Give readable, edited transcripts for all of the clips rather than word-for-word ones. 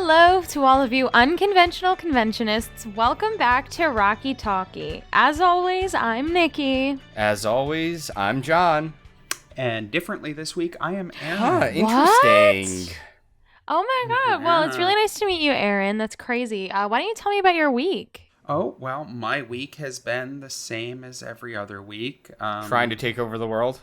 Hello to all of you unconventional conventionists. Welcome back to Rocky Talkie. As always, I'm Nicki. As always, I'm John. And differently this week, I am Aaron. Huh, interesting. What? Oh my god. Well, it's really nice to meet you, Aaron. That's crazy. Why don't you tell me about your week? Oh, well, my week has been the same as every other week. Trying to take over the world?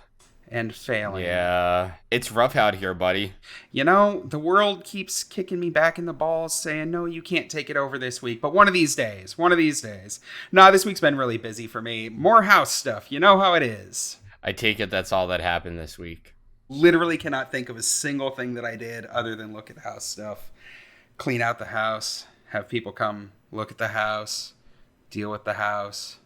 And failing. Yeah, it's rough out here, buddy. You know, the world keeps kicking me back in the balls saying, no, you can't take it over this week. But one of these days. Nah, this week's been really busy for me. More house stuff. You know how it is. I take it that's all that happened this week. Literally cannot think of a single thing that I did other than look at house stuff. Clean out the house. Have people come look at the house. Deal with the house.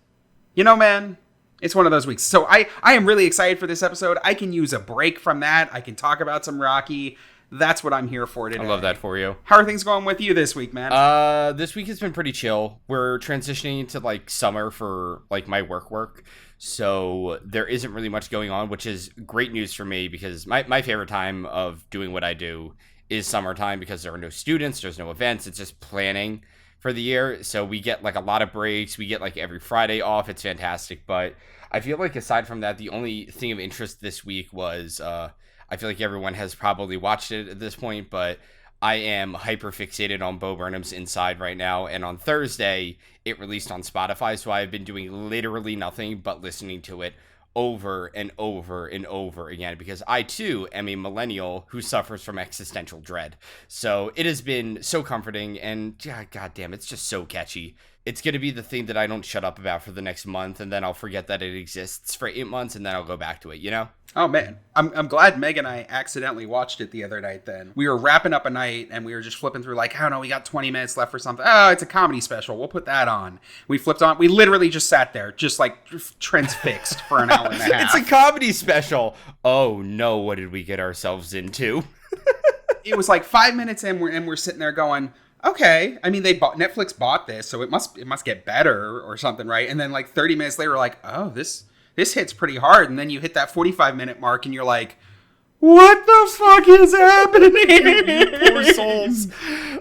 You know, man. It's one of those weeks. So I am really excited for this episode. I can use a break from that. I can talk about some Rocky. That's what I'm here for today. I love that for you. How are things going with you this week, man? This week has been pretty chill. We're transitioning into like summer for like my work. So there isn't really much going on, which is great news for me because my favorite time of doing what I do is summertime because there are no students, there's no events. It's just planning for the year. So we get like a lot of breaks. We get like every Friday off. It's fantastic. But I feel like aside from that, the only thing of interest this week was, I feel like everyone has probably watched it at this point, but I am hyper fixated on Bo Burnham's Inside right now. And on Thursday, it released on Spotify. So I've been doing literally nothing but listening to it over and over and over again because I too am a millennial who suffers from existential dread. So it has been so comforting and god damn, it's just so catchy. It's going to be the thing that I don't shut up about for the next month, and then I'll forget that it exists for 8 months, and then I'll go back to it, you know? Oh, man. I'm glad Meg and I accidentally watched it the other night then. We were wrapping up a night, and we were just flipping through like, I don't know, we got 20 minutes left for something. Oh, it's a comedy special. We'll put that on. We flipped on. We literally just sat there, just like transfixed for an hour and a half. It's a comedy special. Oh, no, what did we get ourselves into? It was like 5 minutes in, and we're sitting there going, okay, I mean, Netflix bought this, so it must get better or something, right? And then like 30 minutes later, we're like, oh, this hits pretty hard. And then you hit that 45-minute mark, and you're like, what the fuck is happening? Poor souls.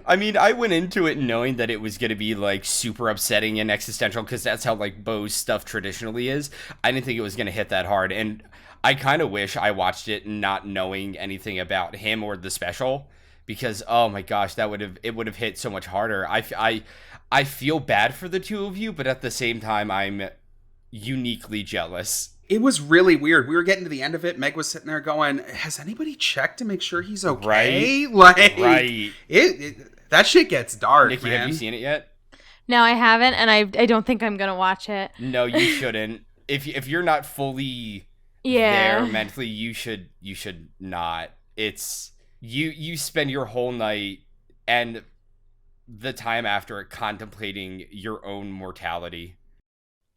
I mean, I went into it knowing that it was going to be like super upsetting and existential because that's how like Bo's stuff traditionally is. I didn't think it was going to hit that hard, and I kind of wish I watched it not knowing anything about him or the special. Because, oh my gosh, it would have hit so much harder. I feel bad for the two of you, but at the same time, I'm uniquely jealous. It was really weird. We were getting to the end of it. Meg was sitting there going, has anybody checked to make sure he's okay? Right. That shit gets dark, Nicki, man. have you seen it yet? No, I haven't, and I don't think I'm going to watch it. No, you shouldn't. If you're not fully there mentally, you should not. It's... You spend your whole night and the time after it contemplating your own mortality.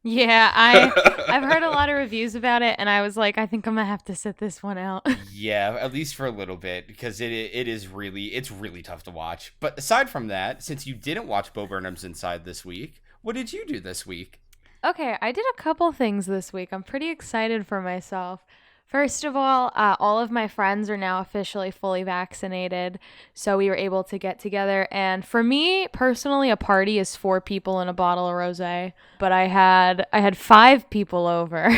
Yeah, I've heard a lot of reviews about it, and I was like, I think I'm gonna have to sit this one out. Yeah, at least for a little bit, because it's really tough to watch. But aside from that, since you didn't watch Bo Burnham's Inside this week, what did you do this week? Okay, I did a couple things this week. I'm pretty excited for myself. First of all of my friends are now officially fully vaccinated, so we were able to get together. And for me, personally, a party is 4 people and a bottle of rosé. But I had 5 people over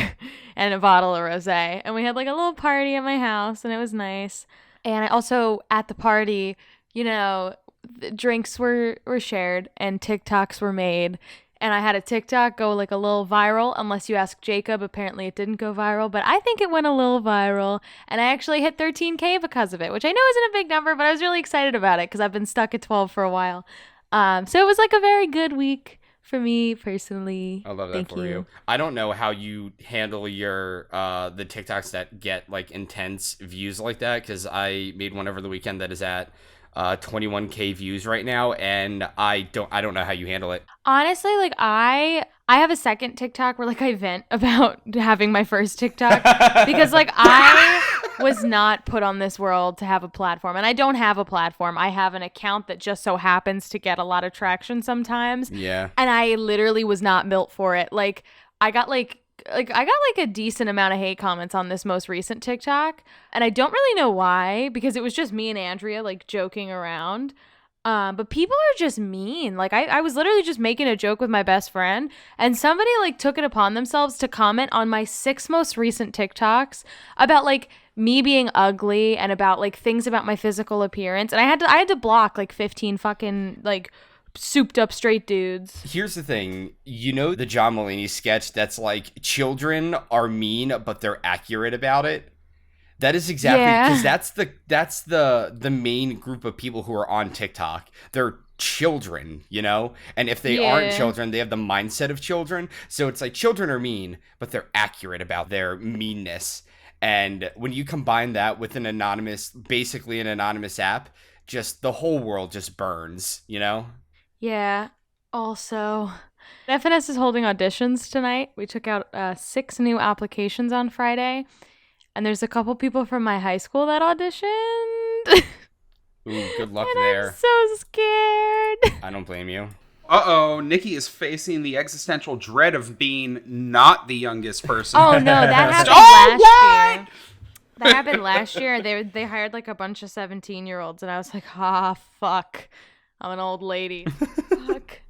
and a bottle of rosé, and we had like a little party at my house, and it was nice. And I also, at the party, you know, the drinks were shared and TikToks were made. And I had a TikTok go like a little viral, unless you ask Jacob. Apparently it didn't go viral, but I think it went a little viral. And I actually hit 13K because of it, which I know isn't a big number, but I was really excited about it because I've been stuck at 12 for a while. So it was like a very good week for me personally. I love that for you. I don't know how you handle your the TikToks that get like intense views like that, because I made one over the weekend that is at 21K views right now, and I don't know how you handle it. Honestly, like I have a second TikTok where like I vent about having my first TikTok because like I was not put on this world to have a platform, and I don't have a platform. I have an account that just so happens to get a lot of traction sometimes. Yeah. And I literally was not built for it. Like I got a decent amount of hate comments on this most recent TikTok, and I don't really know why, because it was just me and Andrea like joking around. But people are just mean. Like, I was literally just making a joke with my best friend, and somebody, like, took it upon themselves to comment on my 6 most recent TikToks about, like, me being ugly and about, like, things about my physical appearance. And I had to block, like, 15 fucking, like, souped up straight dudes. Here's the thing. You know the John Mulaney sketch that's like, children are mean, but they're accurate about it? That is exactly, because that's the main group of people who are on TikTok. They're children, you know? And if they aren't children, they have the mindset of children. So it's like, children are mean, but they're accurate about their meanness. And when you combine that with basically an anonymous app, just the whole world just burns, you know? Yeah. Also, FNS is holding auditions tonight. We took out 6 new applications on Friday. And there's a couple people from my high school that auditioned. Ooh, good luck and there. I'm so scared. I don't blame you. Uh-oh, Nicki is facing the existential dread of being not the youngest person. Oh, no, that happened last year. That happened last year. They hired like a bunch of 17-year-olds, and I was like, fuck. I'm an old lady. Fuck.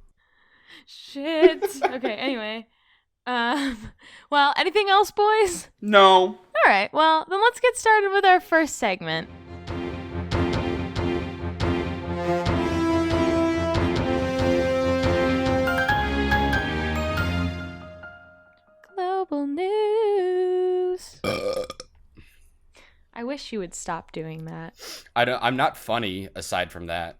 Shit. Okay, anyway. Well, anything else, boys? No. All right, well, then let's get started with our first segment. Global news. I wish you would stop doing that. I'm not funny aside from that.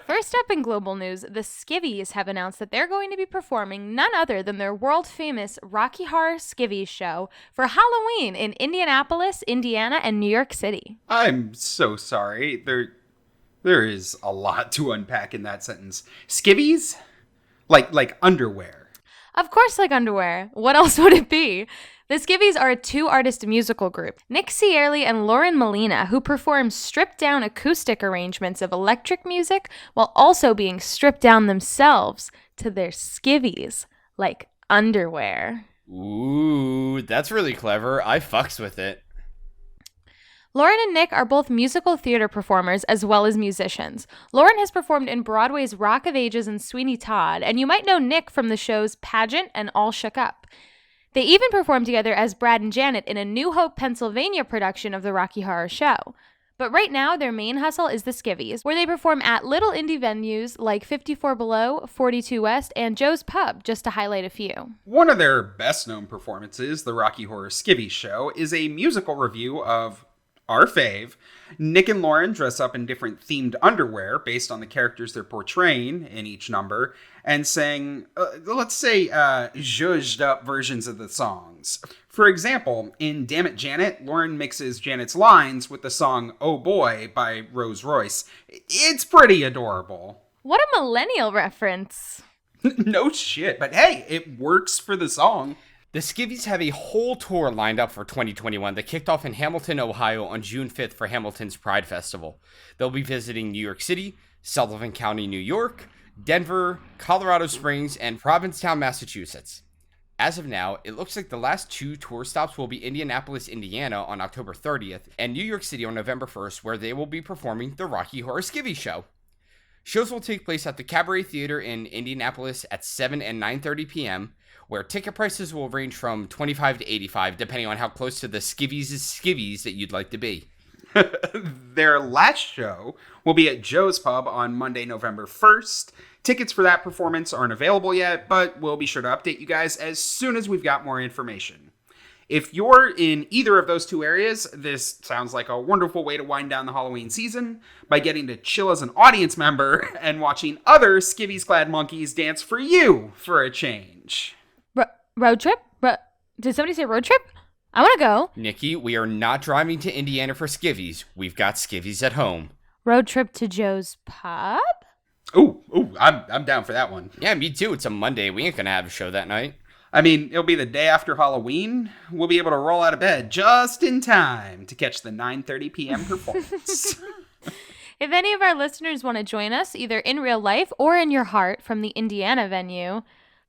First up in global news, the Skivvies have announced that they're going to be performing none other than their world-famous Rocky Horror Skivvies show for Halloween in Indianapolis, Indiana, and New York City. I'm so sorry. There is a lot to unpack in that sentence. Skivvies? Like underwear. Of course, like underwear. What else would it be? The Skivvies are a 2-artist musical group, Nick Cierli and Lauren Molina, who perform stripped-down acoustic arrangements of electric music while also being stripped down themselves to their skivvies, like underwear. Ooh, that's really clever. I fucks with it. Lauren and Nick are both musical theater performers as well as musicians. Lauren has performed in Broadway's Rock of Ages and Sweeney Todd, and you might know Nick from the shows Pageant and All Shook Up. They even performed together as Brad and Janet in a New Hope, Pennsylvania production of the Rocky Horror Show. But right now, their main hustle is the Skivvies, where they perform at little indie venues like 54 Below, 42 West, and Joe's Pub, just to highlight a few. One of their best-known performances, the Rocky Horror Skivvies Show, is a musical review of our fave. Nick and Lauren dress up in different themed underwear based on the characters they're portraying in each number and sing, let's say, zhuzhed up versions of the songs. For example, in Damn It Janet, Lauren mixes Janet's lines with the song Oh Boy by Rose Royce. It's pretty adorable. What a millennial reference. No shit, but hey, it works for the song. The Skivvies have a whole tour lined up for 2021 that kicked off in Hamilton, Ohio on June 5th for Hamilton's Pride Festival. They'll be visiting New York City, Sullivan County, New York, Denver, Colorado Springs, and Provincetown, Massachusetts. As of now, it looks like the last 2 tour stops will be Indianapolis, Indiana on October 30th and New York City on November 1st, where they will be performing the Rocky Horror Skivvies Show. Shows will take place at the Cabaret Theater in Indianapolis at 7 and 9:30 p.m., where ticket prices will range from $25 to $85, depending on how close to the skivvies that you'd like to be. Their last show will be at Joe's Pub on Monday, November 1st. Tickets for that performance aren't available yet, but we'll be sure to update you guys as soon as we've got more information. If you're in either of those 2 areas, this sounds like a wonderful way to wind down the Halloween season by getting to chill as an audience member and watching other skivvies-clad monkeys dance for you for a change. Road trip? Did somebody say road trip? I want to go. Nikki, we are not driving to Indiana for skivvies. We've got skivvies at home. Road trip to Joe's Pub? Ooh, I'm down for that one. Yeah, me too. It's a Monday. We ain't gonna have a show that night. I mean, it'll be the day after Halloween. We'll be able to roll out of bed just in time to catch the 9:30 p.m. performance. If any of our listeners want to join us, either in real life or in your heart from the Indiana venue,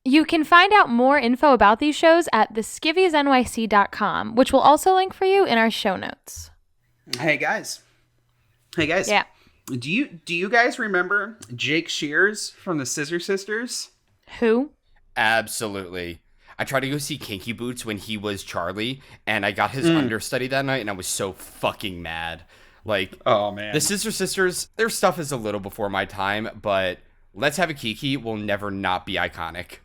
you can find out more info about these shows at theskivviesnyc.com, which will also link for you in our show notes. Hey guys. Yeah. Do you guys remember Jake Shears from the Scissor Sisters? Who? Absolutely. I tried to go see Kinky Boots when he was Charlie, and I got his understudy that night, and I was so fucking mad. Like, Oh man. the Scissor Sisters, their stuff is a little before my time, but Let's Have a Kiki will never not be iconic.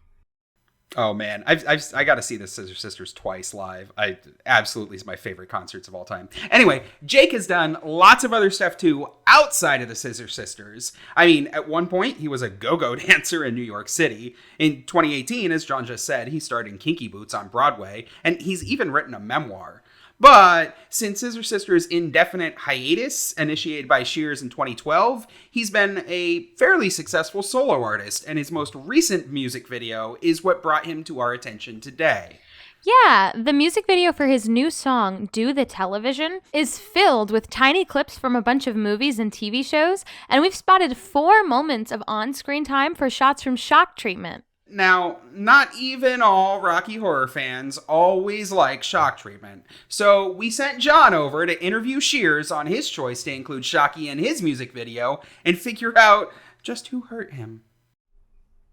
Oh man, I got to see the Scissor Sisters twice live. I absolutely is my favorite concerts of all time. Anyway, Jake has done lots of other stuff too outside of the Scissor Sisters. I mean, at one point he was a go-go dancer in New York City. In 2018, as John just said, he starred in Kinky Boots on Broadway, and he's even written a memoir. But since Scissor Sisters' indefinite hiatus, initiated by Shears in 2012, he's been a fairly successful solo artist, and his most recent music video is what brought him to our attention today. Yeah, the music video for his new song, Do the Television, is filled with tiny clips from a bunch of movies and TV shows, and we've spotted 4 moments of on-screen time for shots from Shock Treatment. Now, not even all Rocky Horror fans always like Shock Treatment, so we sent John over to interview Shears on his choice to include Shocky in his music video and figure out just who hurt him.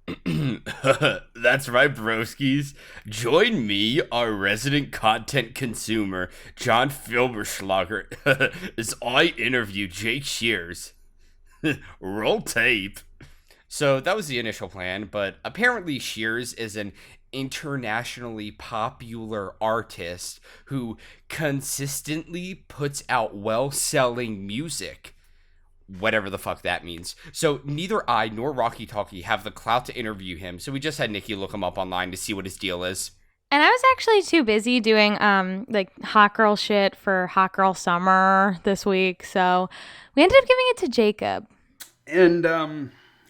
That's right, broskies. Join me, our resident content consumer, John Filberschlager, as I interview Jake Shears. Roll tape. So that was the initial plan, but apparently Shears is an internationally popular artist who consistently puts out well-selling music. Whatever the fuck that means. So neither I nor Rocky Talkie have the clout to interview him, so we just had Nicki look him up online to see what his deal is. And I was actually too busy doing like hot girl shit for Hot Girl Summer this week, so we ended up giving it to Jacob.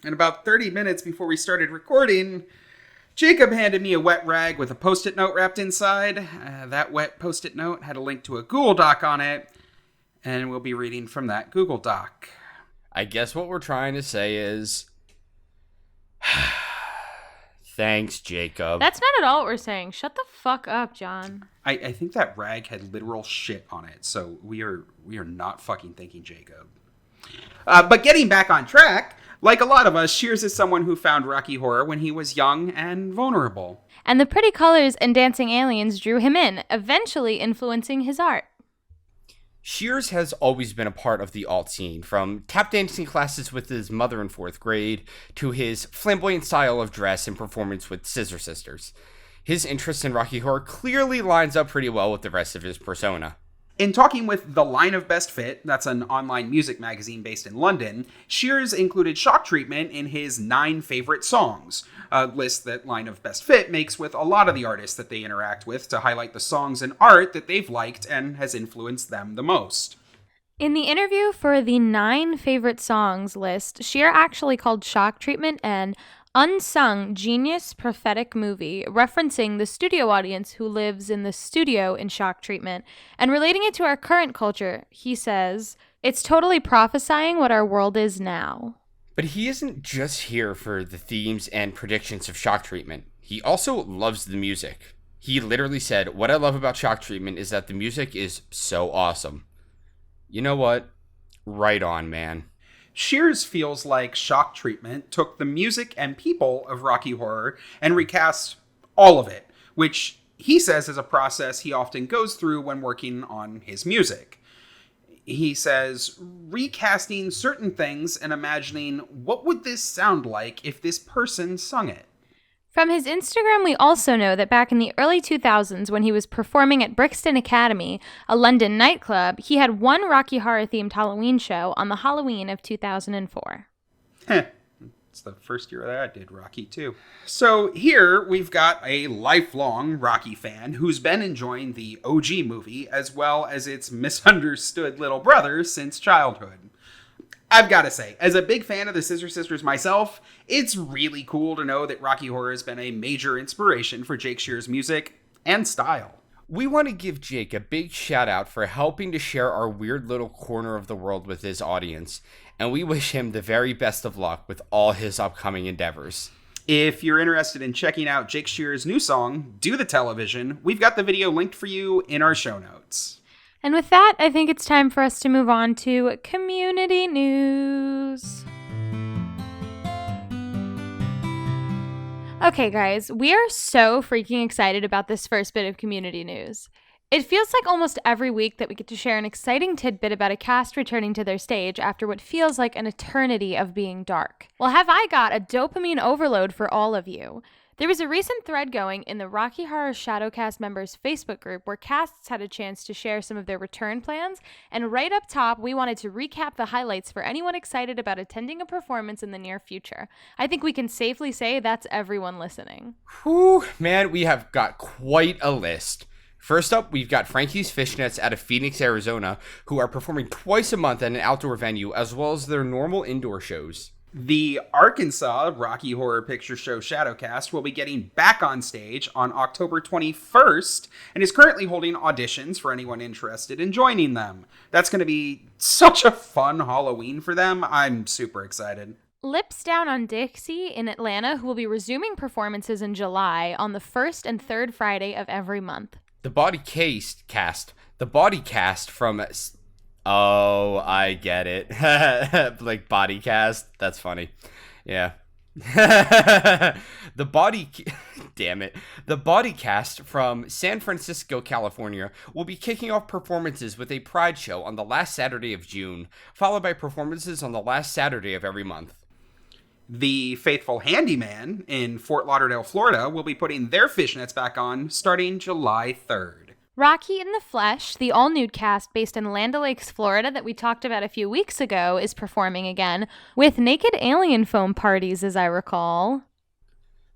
And about 30 minutes before we started recording, Jacob handed me a wet rag with a Post-it note wrapped inside. That wet Post-it note had a link to a Google Doc on it, and we'll be reading from that Google Doc. I guess what we're trying to say is... Thanks, Jacob. That's not at all what we're saying. Shut the fuck up, John. I think that rag had literal shit on it, so we are not fucking thanking Jacob. But getting back on track... Like a lot of us, Shears is someone who found Rocky Horror when he was young and vulnerable. And the pretty colors and dancing aliens drew him in, eventually influencing his art. Shears has always been a part of the alt scene, from tap dancing classes with his mother in 4th grade to his flamboyant style of dress and performance with Scissor Sisters. His interest in Rocky Horror clearly lines up pretty well with the rest of his persona. In talking with The Line of Best Fit, that's an online music magazine based in London, Shears included Shock Treatment in his 9 favorite songs, a list that Line of Best Fit makes with a lot of the artists that they interact with to highlight the songs and art that they've liked and has influenced them the most. In the interview for the 9 favorite songs list, Shear actually called Shock Treatment an unsung genius prophetic movie, referencing the studio audience who lives in the studio in Shock Treatment, and relating it to our current culture. He says, "It's totally prophesying what our world is now." But he isn't just here for the themes and predictions of Shock Treatment. He also loves the music. He literally said, "What I love about Shock Treatment is that the music is so awesome." You know what? Right on, man. Shears feels like Shock Treatment took the music and people of Rocky Horror and recast all of it, which he says is a process he often goes through when working on his music. He says, recasting certain things and imagining what would this sound like if this person sung it. From his Instagram, we also know that back in the early 2000s, when he was performing at Brixton Academy, a London nightclub, he had one Rocky Horror-themed Halloween show on the Halloween of 2004. It's the first year that I did Rocky, too. So here we've got a lifelong Rocky fan who's been enjoying the OG movie as well as its misunderstood little brother since childhood. I've got to say, as a big fan of the Scissor Sisters myself, it's really cool to know that Rocky Horror has been a major inspiration for Jake Shears' music and style. We want to give Jake a big shout out for helping to share our weird little corner of the world with his audience, and we wish him the very best of luck with all his upcoming endeavors. If you're interested in checking out Jake Shears' new song, Do the Television, we've got the video linked for you in our show notes. And with that, I think it's time for us to move on to community news. Okay, guys, we are so freaking excited about this first bit of community news. It feels like almost every week that we get to share an exciting tidbit about a cast returning to their stage after what feels like an eternity of being dark. Well, have I got a dopamine overload for all of you? There was a recent thread going in the Rocky Horror Shadowcast members Facebook group where casts had a chance to share some of their return plans, and right up top, we wanted to recap the highlights for anyone excited about attending a performance in the near future. I think we can safely say that's everyone listening. Whew, man, we have got quite a list. First up, we've got Frankie's Fishnets out of Phoenix, Arizona, who are performing twice a month at an outdoor venue, as well as their normal indoor shows. The Arkansas Rocky Horror Picture Show Shadowcast will be getting back on stage on October 21st and is currently holding auditions for anyone interested in joining them. That's going to be such a fun Halloween for them. I'm super excited. Lips Down on Dixie in Atlanta, who will be resuming performances in July on the first and third Friday of every month. The Body Cast from... Oh, I get it. Like body cast. That's funny. Yeah. Damn it. The Body Cast from San Francisco, California will be kicking off performances with a Pride show on the last Saturday of June, followed by performances on the last Saturday of every month. The Faithful Handyman in Fort Lauderdale, Florida will be putting their fishnets back on starting July 3rd. Rocky in the Flesh, the all-nude cast based in Land O'Lakes, Florida that we talked about a few weeks ago, is performing again, with naked alien foam parties, as I recall.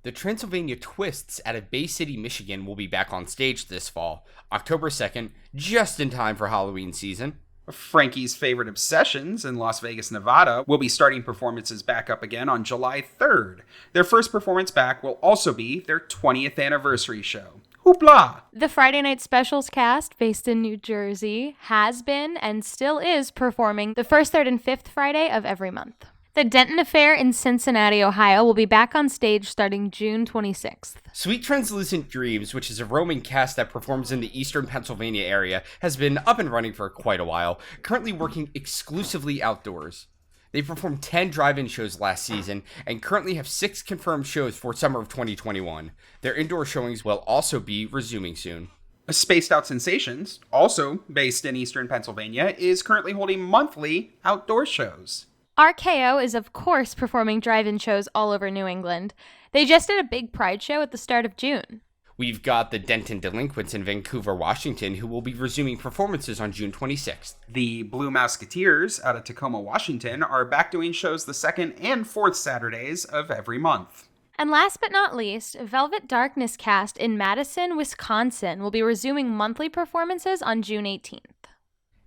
The Transylvania Twists out of Bay City, Michigan will be back on stage this fall, October 2nd, just in time for Halloween season. Frankie's Favorite Obsessions in Las Vegas, Nevada will be starting performances back up again on July 3rd. Their first performance back will also be their 20th anniversary show. Hoopla! The Friday Night Specials cast, based in New Jersey, has been and still is performing the first, third, and fifth Friday of every month. The Denton Affair in Cincinnati, Ohio, will be back on stage starting June 26th. Sweet Translucent Dreams, which is a roaming cast that performs in the eastern Pennsylvania area, has been up and running for quite a while, currently working exclusively outdoors. They performed 10 drive-in shows last season and currently have 6 confirmed shows for summer of 2021. Their indoor showings will also be resuming soon. Spaced Out Sensations, also based in eastern Pennsylvania, is currently holding monthly outdoor shows. RKO is, of course, performing drive-in shows all over New England. They just did a big Pride show at the start of June. We've got the Denton Delinquents in Vancouver, Washington, who will be resuming performances on June 26th. The Blue Musketeers out of Tacoma, Washington, are back doing shows the second and fourth Saturdays of every month. And last but not least, Velvet Darkness cast in Madison, Wisconsin, will be resuming monthly performances on June 18th.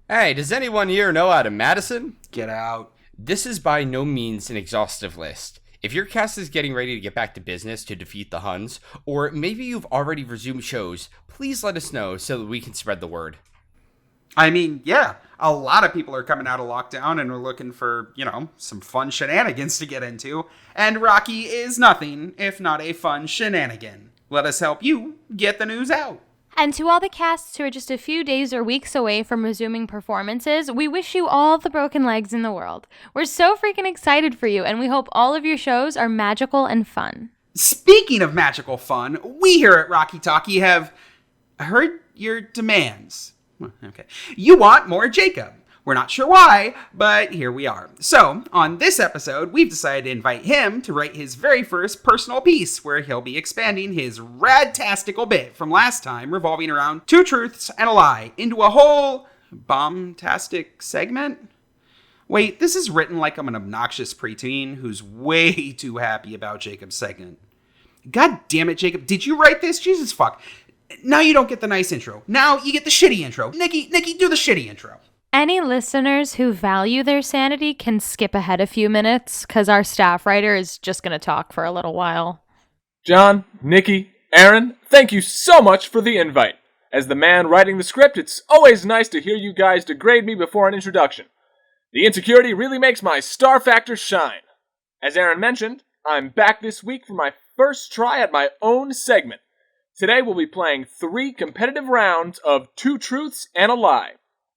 Hey, does anyone here know out of Madison? Get out. This is by no means an exhaustive list. If your cast is getting ready to get back to business to defeat the Huns, or maybe you've already resumed shows, please let us know so that we can spread the word. I mean, yeah, a lot of people are coming out of lockdown and are looking for, some fun shenanigans to get into. And Rocky is nothing if not a fun shenanigan. Let us help you get the news out. And to all the casts who are just a few days or weeks away from resuming performances, we wish you all the broken legs in the world. We're so freaking excited for you, and we hope all of your shows are magical and fun. Speaking of magical fun, we here at Rocky Talkie have heard your demands. Okay. You want more Jacob. We're not sure why, but here we are. So, on this episode, we've decided to invite him to write his very first personal piece, where he'll be expanding his rad-tastical bit from last time, revolving around 2 truths and a lie, into a whole bomb-tastic segment? Wait, this is written like I'm an obnoxious preteen who's way too happy about Jacob's segment. God damn it, Jacob, did you write this? Jesus fuck. Now you don't get the nice intro. Now you get the shitty intro. Nikki, do the shitty intro. Any listeners who value their sanity can skip ahead a few minutes, because our staff writer is just going to talk for a little while. John, Nikki, Aaron, thank you so much for the invite. As the man writing the script, it's always nice to hear you guys degrade me before an introduction. The insecurity really makes my star factor shine. As Aaron mentioned, I'm back this week for my first try at my own segment. Today we'll be playing 3 competitive rounds of 2 truths and a lie.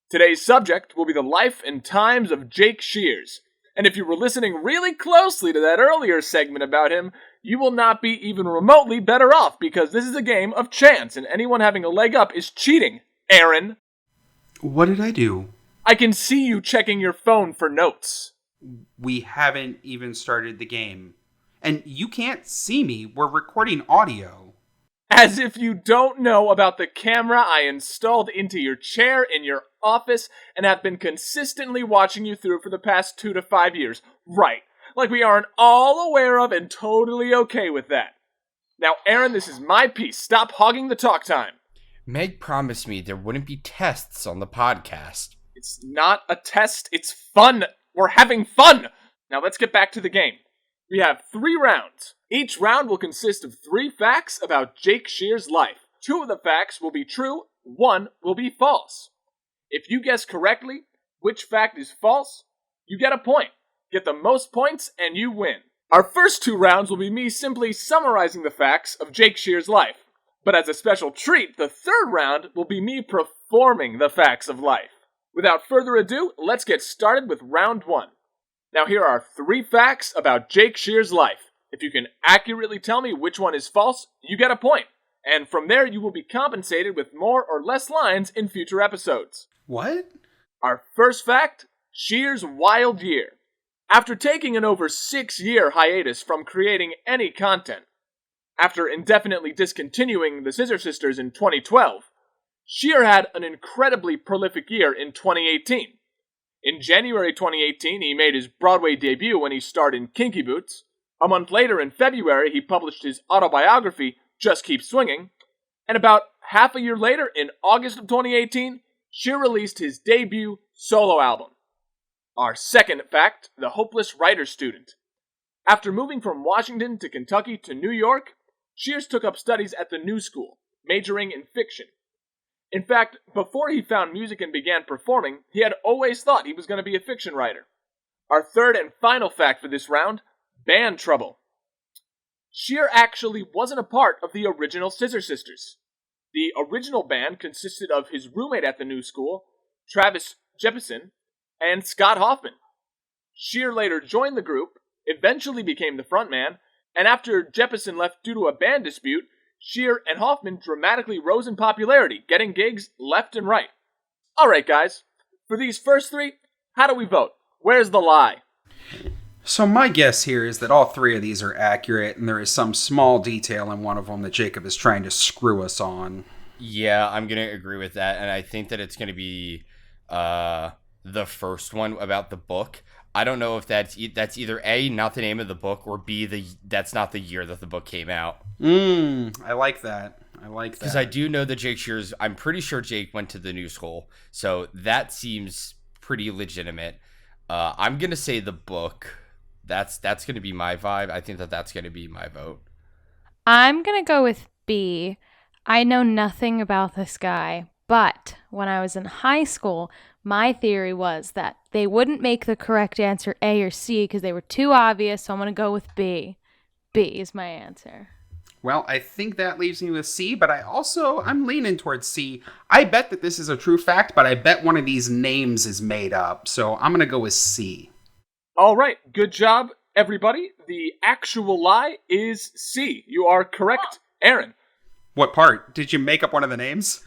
Today's subject will be the life and times of Jake Shears. And if you were listening really closely to that earlier segment about him, you will not be even remotely better off, because this is a game of chance, and anyone having a leg up is cheating. Aaron. What did I do? I can see you checking your phone for notes. We haven't even started the game. And you can't see me. We're recording audio. As if you don't know about the camera I installed into your chair in your office and have been consistently watching you through for the past 2 to 5 years. Right. Like we aren't all aware of and totally okay with that. Now, Aaron, this is my piece. Stop hogging the talk time. Meg promised me there wouldn't be tests on the podcast. It's not a test. It's fun. We're having fun. Now let's get back to the game. We have 3 rounds. Each round will consist of 3 facts about Jake Shears' life. 2 of the facts will be true, 1 will be false. If you guess correctly which fact is false, you get a point. Get the most points and you win. Our first 2 rounds will be me simply summarizing the facts of Jake Shears' life. But as a special treat, the 3rd round will be me performing the facts of life. Without further ado, let's get started with round 1. Now here are 3 facts about Jake Shears' life. If you can accurately tell me which one is false, you get a point. And from there, you will be compensated with more or less lines in future episodes. What? Our first fact, Shears' wild year. After taking an over 6-year hiatus from creating any content, after indefinitely discontinuing the Scissor Sisters in 2012, Shear had an incredibly prolific year in 2018. In January 2018, he made his Broadway debut when he starred in Kinky Boots. A month later, in February, he published his autobiography, Just Keep Swinging. And about half a year later, in August of 2018, Shear released his debut solo album. Our second fact, the hopeless writer student. After moving from Washington to Kentucky to New York, Shears took up studies at the New School, majoring in fiction. In fact, before he found music and began performing, he had always thought he was going to be a fiction writer. Our third and final fact for this round, band trouble. Shear actually wasn't a part of the original Scissor Sisters. The original band consisted of his roommate at the New School, Travis Jepson, and Scott Hoffman. Shear later joined the group, eventually became the frontman, and after Jepson left due to a band dispute, Shear and Hoffman dramatically rose in popularity, getting gigs left and right. Alright guys, for these first 3, how do we vote? Where's the lie? So my guess here is that all 3 of these are accurate, and there is some small detail in one of them that Jacob is trying to screw us on. Yeah, I'm going to agree with that, and I think that it's going to be the first one about the book. I don't know if that's either A, not the name of the book, or B, that's not the year that the book came out. I like that. Because I do know that Jake Shears, I'm pretty sure Jake went to the New School, so that seems pretty legitimate. I'm going to say the book. That's going to be my vibe. I think that's going to be my vote. I'm going to go with B. I know nothing about this guy, but when I was in high school, my theory was that they wouldn't make the correct answer A or C because they were too obvious, so I'm going to go with B. B is my answer. Well, I think that leaves me with C, but I'm leaning towards C. I bet that this is a true fact, but I bet one of these names is made up, so I'm going to go with C. All right, good job, everybody. The actual lie is C. You are correct, Aaron. What part? Did you make up one of the names?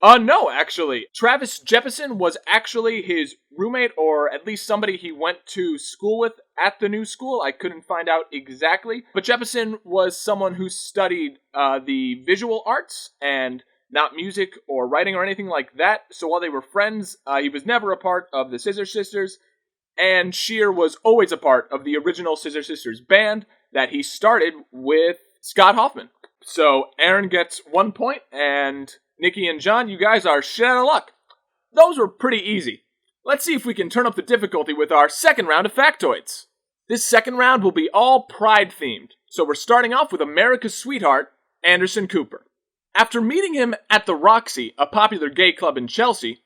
No, actually. Travis Jepson was actually his roommate, or at least somebody he went to school with at the New School. I couldn't find out exactly. But Jepson was someone who studied the visual arts and not music or writing or anything like that. So while they were friends, he was never a part of the Scissor Sisters. And Shear was always a part of the original Scissor Sisters band that he started with Scott Hoffman. So Aaron gets 1 point, and Nicki and Jon, you guys are shit out of luck. Those were pretty easy. Let's see if we can turn up the difficulty with our second round of factoids. This second round will be all Pride themed, so we're starting off with America's sweetheart, Anderson Cooper. After meeting him at the Roxy, a popular gay club in Chelsea,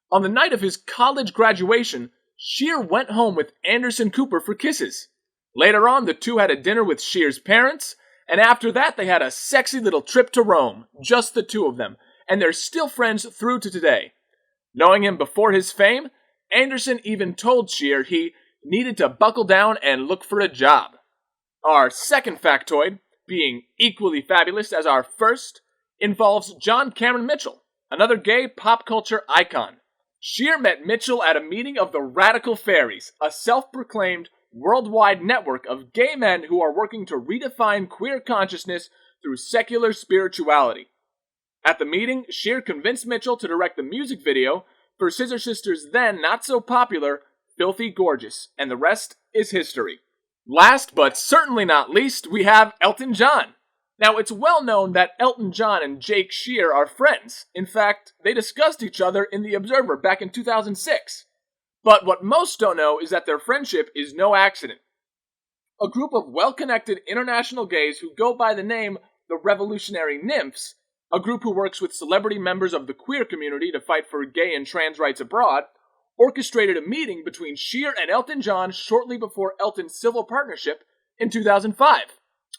on the night of his college graduation, Shear went home with Anderson Cooper for kisses. Later on, the two had a dinner with Shear's parents, and after that they had a sexy little trip to Rome, just the two of them, and they're still friends through to today. Knowing him before his fame, Anderson even told Shear he needed to buckle down and look for a job. Our second factoid, being equally fabulous as our first, involves John Cameron Mitchell, another gay pop culture icon. Shear met Mitchell at a meeting of the Radical Fairies, a self-proclaimed worldwide network of gay men who are working to redefine queer consciousness through secular spirituality. At the meeting, Shear convinced Mitchell to direct the music video for Scissor Sisters' then not-so-popular Filthy Gorgeous, and the rest is history. Last but certainly not least, we have Elton John. Now, it's well known that Elton John and Jake Shears are friends. In fact, they discussed each other in The Observer back in 2006. But what most don't know is that their friendship is no accident. A group of well-connected international gays who go by the name the Revolutionary Nymphs, a group who works with celebrity members of the queer community to fight for gay and trans rights abroad, orchestrated a meeting between Shear and Elton John shortly before Elton's civil partnership in 2005.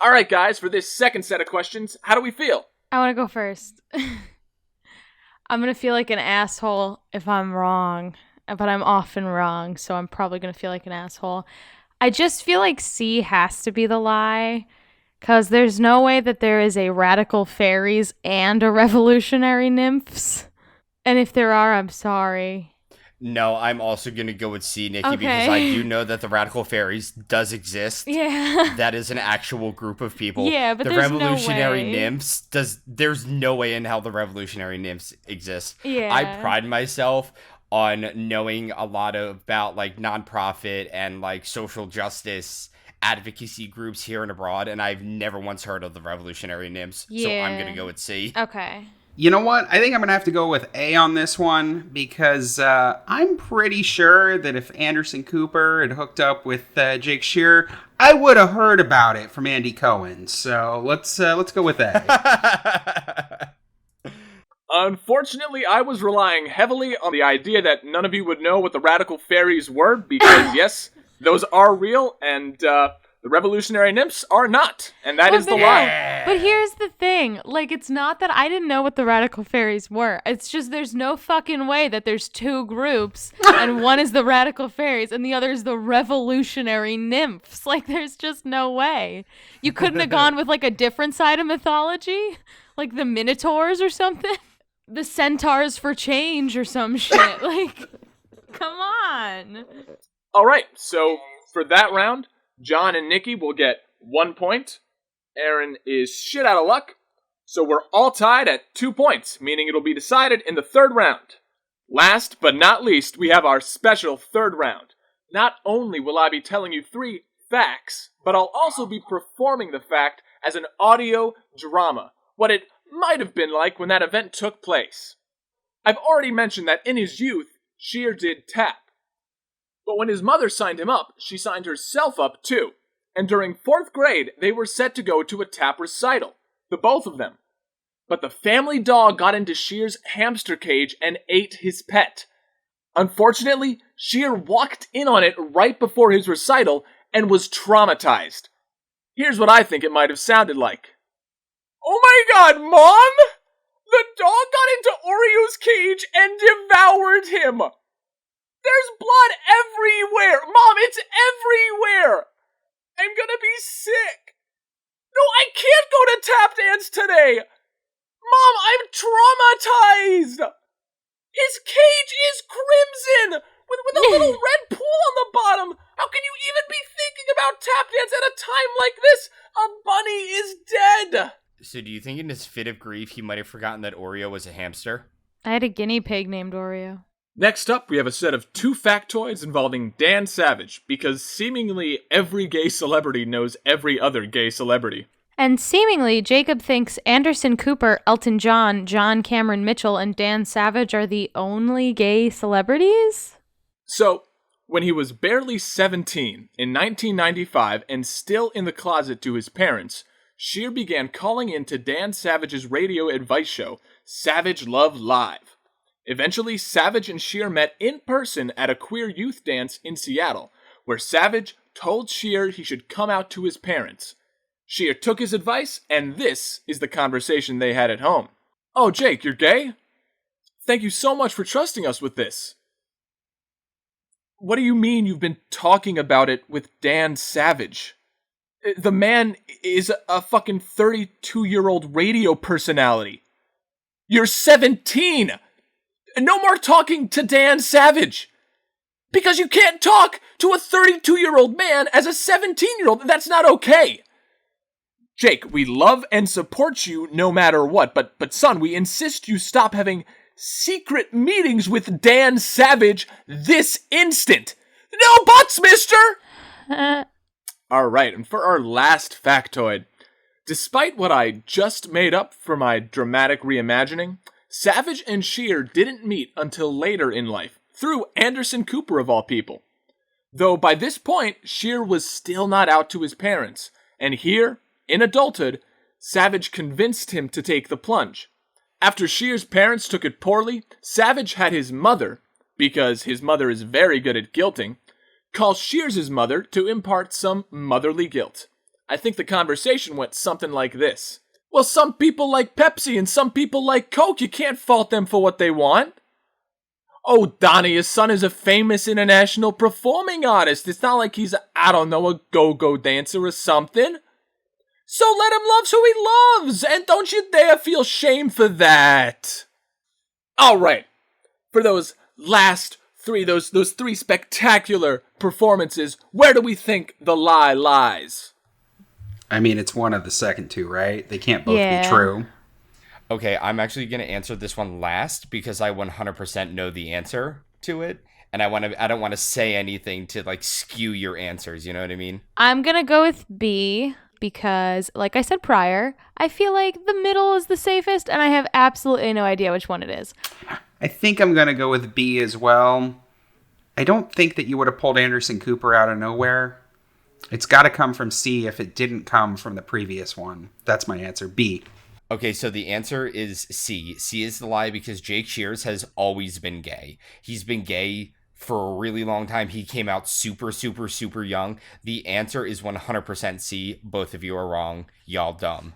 All right, guys, for this second set of questions, how do we feel? I want to go first. I'm going to feel like an asshole if I'm wrong, but I'm often wrong, so I'm probably going to feel like an asshole. I just feel like C has to be the lie, because there's no way that there is a Radical Fairies and a Revolutionary Nymphs. And if there are, I'm sorry. No, I'm also going to go with C, Nikki, because I do know that the Radical Fairies does exist. Yeah. That is an actual group of people. Yeah, but the there's Revolutionary no way. Nymphs there's no way in hell the Revolutionary Nymphs exist. Yeah. I pride myself on knowing a lot about like nonprofit and like social justice advocacy groups here and abroad, and I've never once heard of the Revolutionary Nymphs. Yeah. So I'm going to go with C. Okay. You know what? I think I'm going to have to go with A on this one because I'm pretty sure that if Anderson Cooper had hooked up with Jake Shears, I would have heard about it from Andy Cohen. So let's go with A. Unfortunately, I was relying heavily on the idea that none of you would know what the Radical Fairies were, because yes, those are real, and the Revolutionary Nymphs are not, and that is the lie. But here's the thing. Like, it's not that I didn't know what the Radical Fairies were. It's just there's no fucking way that there's two groups, and one is the Radical Fairies, and the other is the Revolutionary Nymphs. Like, there's just no way. You couldn't have gone with, like, a different side of mythology? Like the Minotaurs or something? The Centaurs for Change or some shit. Like, come on. All right, so for that round, John and Nikki will get 1 point. Aaron is shit out of luck. So we're all tied at 2 points, meaning it'll be decided in the third round. Last but not least, we have our special third round. Not only will I be telling you 3 facts, but I'll also be performing the fact as an audio drama, what it might have been like when that event took place. I've already mentioned that in his youth, Shear did tap. But when his mother signed him up, she signed herself up too. And during 4th grade, they were set to go to a tap recital. The both of them. But the family dog got into Shear's hamster cage and ate his pet. Unfortunately, Shear walked in on it right before his recital and was traumatized. Here's what I think it might have sounded like. Oh my god, Mom! The dog got into Oreo's cage and devoured him! There's blood everywhere! Mom, it's everywhere! I'm gonna be sick! No, I can't go to tap dance today! Mom, I'm traumatized! His cage is crimson! With a little red pool on the bottom! How can you even be thinking about tap dance at a time like this? A bunny is dead! So do you think in his fit of grief he might have forgotten that Oreo was a hamster? I had a guinea pig named Oreo. Next up, we have a set of 2 factoids involving Dan Savage, because seemingly every gay celebrity knows every other gay celebrity. And seemingly, Jacob thinks Anderson Cooper, Elton John, John Cameron Mitchell, and Dan Savage are the only gay celebrities? So, when he was barely 17 in 1995 and still in the closet to his parents, Shear began calling into Dan Savage's radio advice show, Savage Love Live. Eventually, Savage and Shear met in person at a queer youth dance in Seattle, where Savage told Shear he should come out to his parents. Shear took his advice, and this is the conversation they had at home. Oh, Jake, you're gay? Thank you so much for trusting us with this. What do you mean you've been talking about it with Dan Savage? The man is a fucking 32-year-old radio personality. You're 17! No more talking to Dan Savage! Because you can't talk to a 32-year-old man as a 17-year-old. That's not okay. Jake, we love and support you no matter what, but son, we insist you stop having secret meetings with Dan Savage this instant. No buts, mister! Alright, and for our last factoid, despite what I just made up for my dramatic reimagining, Savage and Shear didn't meet until later in life, through Anderson Cooper of all people. Though by this point, Shear was still not out to his parents, and here, in adulthood, Savage convinced him to take the plunge. After Shear's parents took it poorly, Savage had his mother, because his mother is very good at guilting, call Shears' mother to impart some motherly guilt. I think the conversation went something like this. Well, some people like Pepsi and some people like Coke. You can't fault them for what they want. Oh, Donnie, his son is a famous international performing artist. It's not like he's, a go-go dancer or something. So let him love who he loves, and don't you dare feel shame for that. All right, for those last three, those three spectacular performances, where do we think the lie lies? I mean, it's one of the second two, right? They can't both be true. Okay, I'm actually going to answer this one last because I 100% know the answer to it. And I don't want to say anything to like skew your answers, you know what I mean? I'm going to go with B because, like I said prior, I feel like the middle is the safest and I have absolutely no idea which one it is. I think I'm going to go with B as well. I don't think that you would have pulled Anderson Cooper out of nowhere. It's got to come from C if it didn't come from the previous one. That's my answer, B. Okay, so the answer is C. C is the lie because Jake Shears has always been gay. He's been gay for a really long time. He came out super, super, super young. The answer is 100% C. Both of you are wrong. Y'all dumb.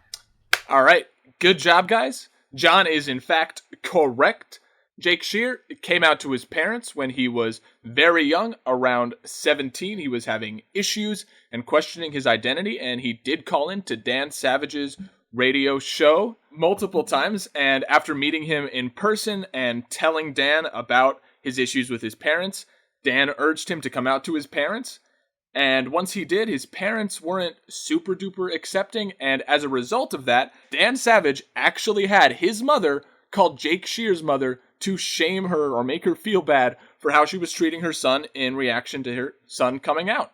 All right, good job, guys. John is, in fact, correct. Jake Shear came out to his parents when he was very young, around 17. He was having issues and questioning his identity, and he did call in to Dan Savage's radio show multiple times, and after meeting him in person and telling Dan about his issues with his parents, Dan urged him to come out to his parents, and once he did, his parents weren't super duper accepting, and as a result of that, Dan Savage actually had his mother call Jake Shears' mother to shame her or make her feel bad for how she was treating her son in reaction to her son coming out.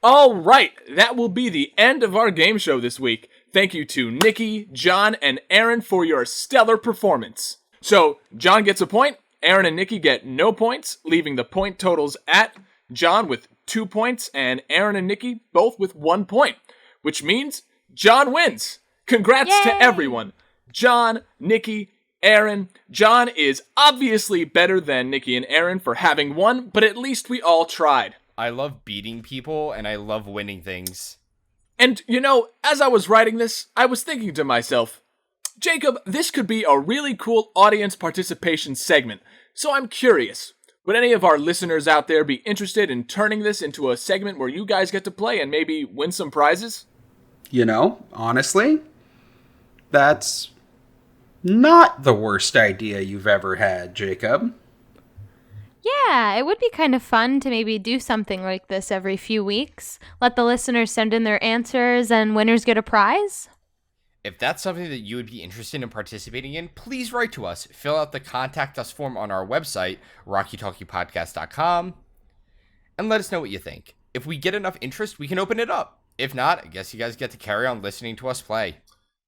All right, that will be the end of our game show this week. Thank you to Nicki, Jon, and Aaron for your stellar performance. So, Jon gets a point, Aaron and Nicki get no points, leaving the point totals at Jon with 2 points, and Aaron and Nicki both with 1 point, which means Jon wins. Congrats Yay! to everyone. Jon, Nicki, Aaron. Jon is obviously better than Nicki and Aaron for having won, but at least we all tried. I love beating people, and I love winning things. And, you know, as I was writing this, I was thinking to myself, Jacob, this could be a really cool audience participation segment. So I'm curious, would any of our listeners out there be interested in turning this into a segment where you guys get to play and maybe win some prizes? You know, honestly, that's not the worst idea you've ever had, Jacob. Yeah, it would be kind of fun to maybe do something like this every few weeks. Let the listeners send in their answers and winners get a prize. If that's something that you would be interested in participating in, please write to us. Fill out the Contact Us form on our website, rockytalkiepodcast.com, and let us know what you think. If we get enough interest, we can open it up. If not, I guess you guys get to carry on listening to us play.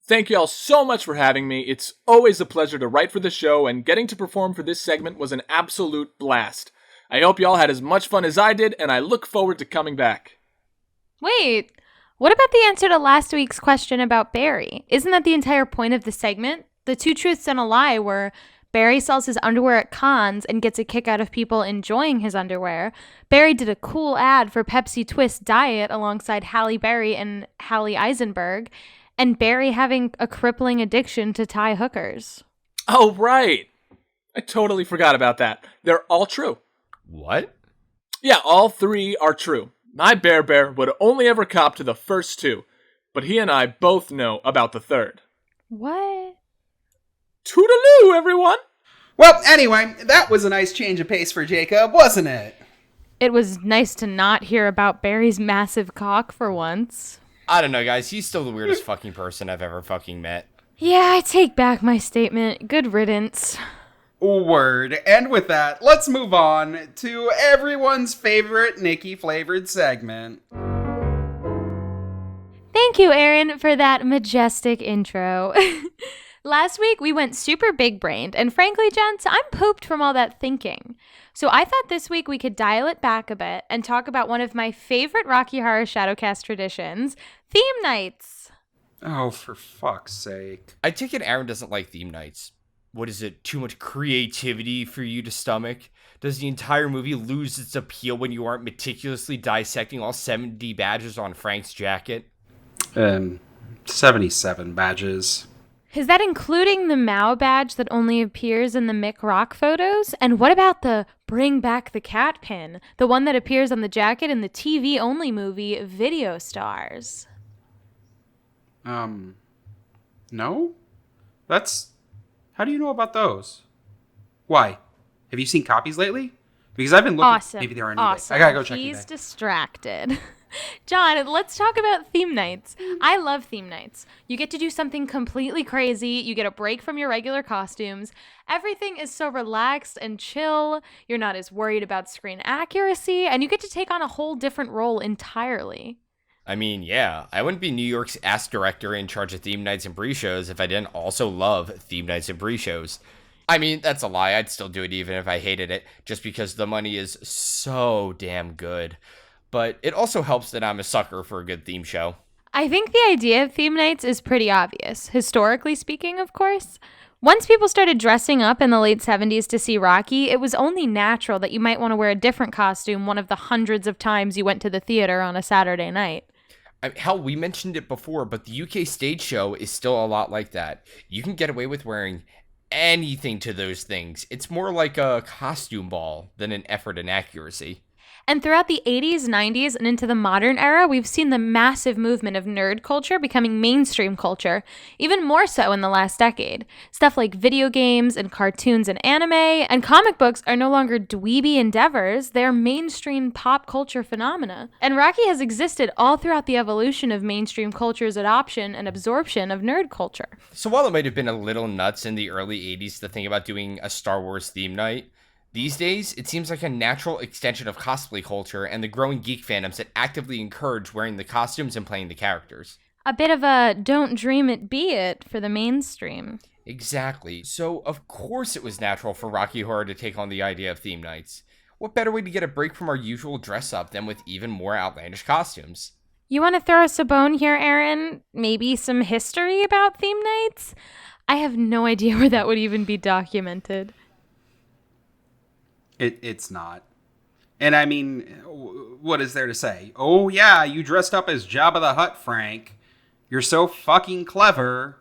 Thank you all so much for having me. It's always a pleasure to write for the show, and getting to perform for this segment was an absolute blast. I hope you all had as much fun as I did, and I look forward to coming back. Wait, what about the answer to last week's question about Barry? Isn't that the entire point of the segment? The 2 truths and a lie were Barry sells his underwear at cons and gets a kick out of people enjoying his underwear. Barry did a cool ad for Pepsi Twist Diet alongside Halle Berry and Hallie Eisenberg. And Barry having a crippling addiction to Thai hookers. Oh, right. I totally forgot about that. They're all true. What? Yeah, all 3 are true. My bear would only ever cop to the first 2, but he and I both know about the 3rd. What? Toodaloo, everyone! Well, anyway, that was a nice change of pace for Jacob, wasn't it? It was nice to not hear about Barry's massive cock for once. I don't know, guys. He's still the weirdest fucking person I've ever fucking met. Yeah, I take back my statement. Good riddance. Word. And with that, let's move on to everyone's favorite Nicki-flavored segment. Thank you, Aaron, for that majestic intro. Last week, we went super big-brained, and frankly, gents, I'm pooped from all that thinking. So I thought this week we could dial it back a bit and talk about one of my favorite Rocky Horror Shadowcast traditions, theme nights. Oh, for fuck's sake. I take it Aaron doesn't like theme nights. What is it, too much creativity for you to stomach? Does the entire movie lose its appeal when you aren't meticulously dissecting all 70 badges on Frank's jacket? 77 badges. Is that including the Mao badge that only appears in the Mick Rock photos? And what about the Bring Back the Cat pin? The one that appears on the jacket in the TV-only movie Video Stars. No? How do you know about those? Why? Have you seen copies lately? Because I've been looking. Awesome. Maybe they're on awesome. eBay. I gotta go check He's eBay. distracted. John, let's talk about theme nights. I love theme nights. You get to do something completely crazy. You get a break from your regular costumes. Everything is so relaxed and chill. You're not as worried about screen accuracy, and you get to take on a whole different role entirely. I mean, yeah, I wouldn't be New York's ass director in charge of theme nights and pre-shows if I didn't also love theme nights and pre-shows. I mean, that's a lie. I'd still do it even if I hated it, just because the money is so damn good. But it also helps that I'm a sucker for a good theme show. I think the idea of theme nights is pretty obvious, historically speaking, of course. Once people started dressing up in the late 70s to see Rocky, it was only natural that you might want to wear a different costume one of the hundreds of times you went to the theater on a Saturday night. Hell, we mentioned it before, but the UK stage show is still a lot like that. You can get away with wearing anything to those things. It's more like a costume ball than an effort in accuracy. And throughout the 80s, 90s, and into the modern era, we've seen the massive movement of nerd culture becoming mainstream culture, even more so in the last decade. Stuff like video games and cartoons and anime and comic books are no longer dweeby endeavors, they're mainstream pop culture phenomena. And Rocky has existed all throughout the evolution of mainstream culture's adoption and absorption of nerd culture. So while it might have been a little nuts in the early 80s to think about doing a Star Wars theme night, these days, it seems like a natural extension of cosplay culture and the growing geek fandoms that actively encourage wearing the costumes and playing the characters. A bit of a don't dream it be it for the mainstream. Exactly. So, of course it was natural for Rocky Horror to take on the idea of theme nights. What better way to get a break from our usual dress up than with even more outlandish costumes? You want to throw us a bone here, Aaron? Maybe some history about theme nights? I have no idea where that would even be documented. It's not. And I mean, what is there to say? Oh yeah, you dressed up as Jabba the Hutt, Frank. You're so fucking clever.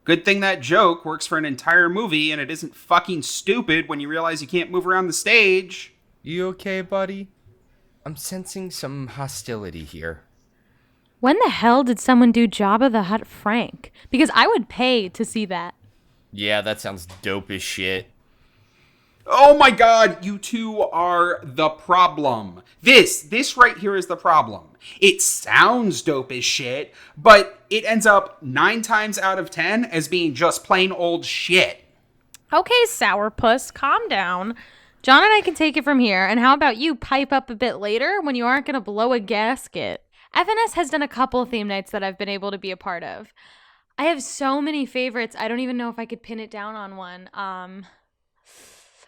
Good thing that joke works for an entire movie and it isn't fucking stupid when you realize you can't move around the stage. You okay, buddy? I'm sensing some hostility here. When the hell did someone do Jabba the Hutt Frank? Because I would pay to see that. Yeah, that sounds dope as shit. Oh my god, you two are the problem. This right here is the problem. It sounds dope as shit, but it ends up 9 times out of 10 as being just plain old shit. Okay, sourpuss, calm down. John and I can take it from here, and how about you pipe up a bit later when you aren't going to blow a gasket? FNS has done a couple theme nights that I've been able to be a part of. I have so many favorites, I don't even know if I could pin it down on one.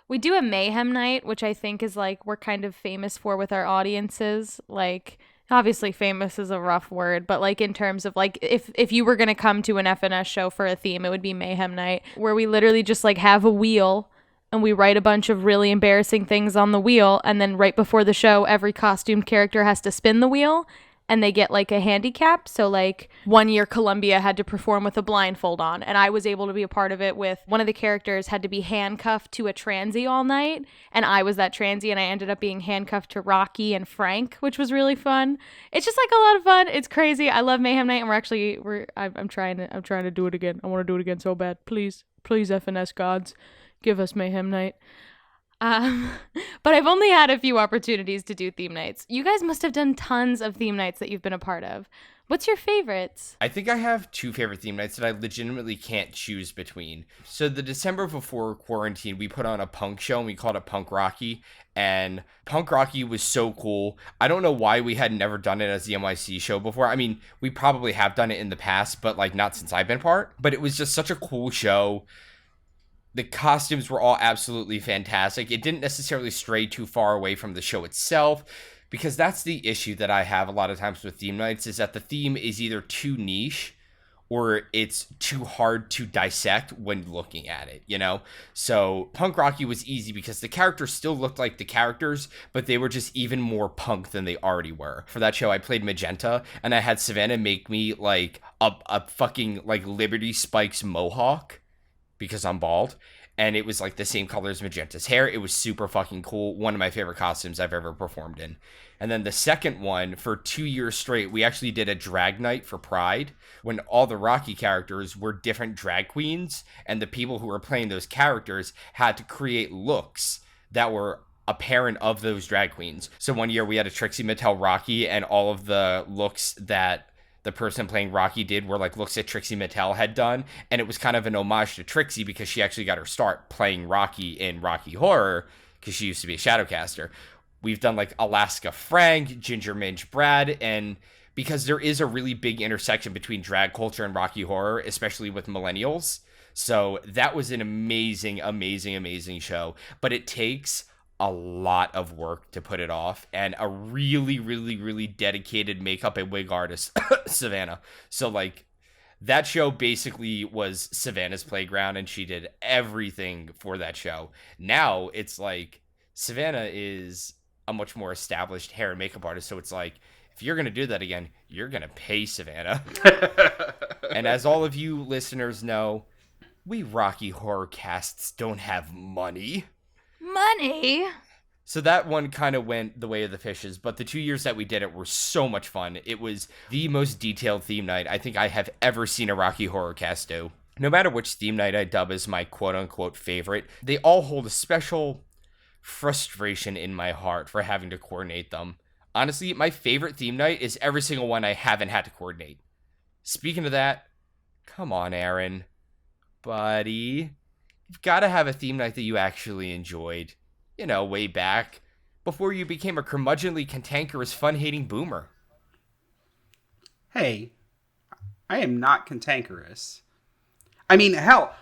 We do a mayhem night, which I think is like we're kind of famous for with our audiences. Like, obviously famous is a rough word, but like in terms of like if you were going to come to an FNS show for a theme, it would be mayhem night, where we literally just like have a wheel and we write a bunch of really embarrassing things on the wheel, and then right before the show, every costumed character has to spin the wheel, and they get like a handicap. So like one year Columbia had to perform with a blindfold on, and I was able to be a part of it with one of the characters had to be handcuffed to a transy all night, and I was that transy, and I ended up being handcuffed to Rocky and Frank, which was really fun. It's just like a lot of fun. It's crazy. I love Mayhem Night, and I'm trying to do it again. I want to do it again so bad. Please FNS gods, give us Mayhem Night. But I've only had a few opportunities to do theme nights. You guys must have done tons of theme nights that you've been a part of. What's your favorites? I think I have two favorite theme nights that I legitimately can't choose between. So the December before quarantine, we put on a punk show and we called it Punk Rocky. And Punk Rocky was so cool. I don't know why we had never done it as the NYC show before. I mean, we probably have done it in the past, but like not since I've been part. But it was just such a cool show. The costumes were all absolutely fantastic. It didn't necessarily stray too far away from the show itself, because that's the issue that I have a lot of times with theme nights, is that the theme is either too niche or it's too hard to dissect when looking at it, you know? So Punk Rocky was easy because the characters still looked like the characters, but they were just even more punk than they already were. For that show, I played Magenta, and I had Savannah make me like a fucking like Liberty Spikes mohawk, because I'm bald, and it was like the same color as Magenta's hair. It was super fucking cool. One of my favorite costumes I've ever performed in. And then the second one, for 2 years straight, we actually did a drag night for Pride, when all the Rocky characters were different drag queens, and the people who were playing those characters had to create looks that were a parent of those drag queens. So one year we had a Trixie Mattel Rocky, and all of the looks that the person playing Rocky did were like looks that Trixie Mattel had done, and it was kind of an homage to Trixie because she actually got her start playing Rocky in Rocky Horror, because she used to be a Shadowcaster. We've done like Alaska Frank, Ginger Minge Brad, and because there is a really big intersection between drag culture and Rocky Horror, especially with millennials. So that was an amazing show, but it takes a lot of work to put it off, and a really dedicated makeup and wig artist, Savannah. So like that show basically was Savannah's playground, and she did everything for that show. Now it's like Savannah is a much more established hair and makeup artist, so it's like, if you're going to do that again, you're going to pay Savannah. And as all of you listeners know, we Rocky Horror casts don't have money. Money? So that one kind of went the way of the fishes, but the 2 years that we did it were so much fun. It was the most detailed theme night I think I have ever seen a Rocky Horror cast do. No matter which theme night I dub as my quote-unquote favorite, they all hold a special frustration in my heart for having to coordinate them. Honestly, my favorite theme night is every single one I haven't had to coordinate. Speaking of that, come on, Aaron. Buddy, you've got to have a theme night that you actually enjoyed. You know, way back, before you became a curmudgeonly, cantankerous, fun-hating boomer. Hey, I am not cantankerous. I mean, hell,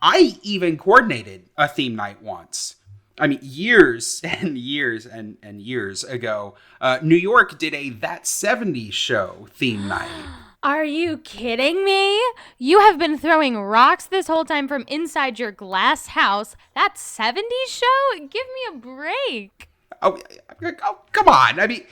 I even coordinated a theme night once. I mean, years and years and years ago, New York did a That 70s Show theme night. Are you kidding me? You have been throwing rocks this whole time from inside your glass house. That 70s show? Give me a break. Oh, come on. I mean,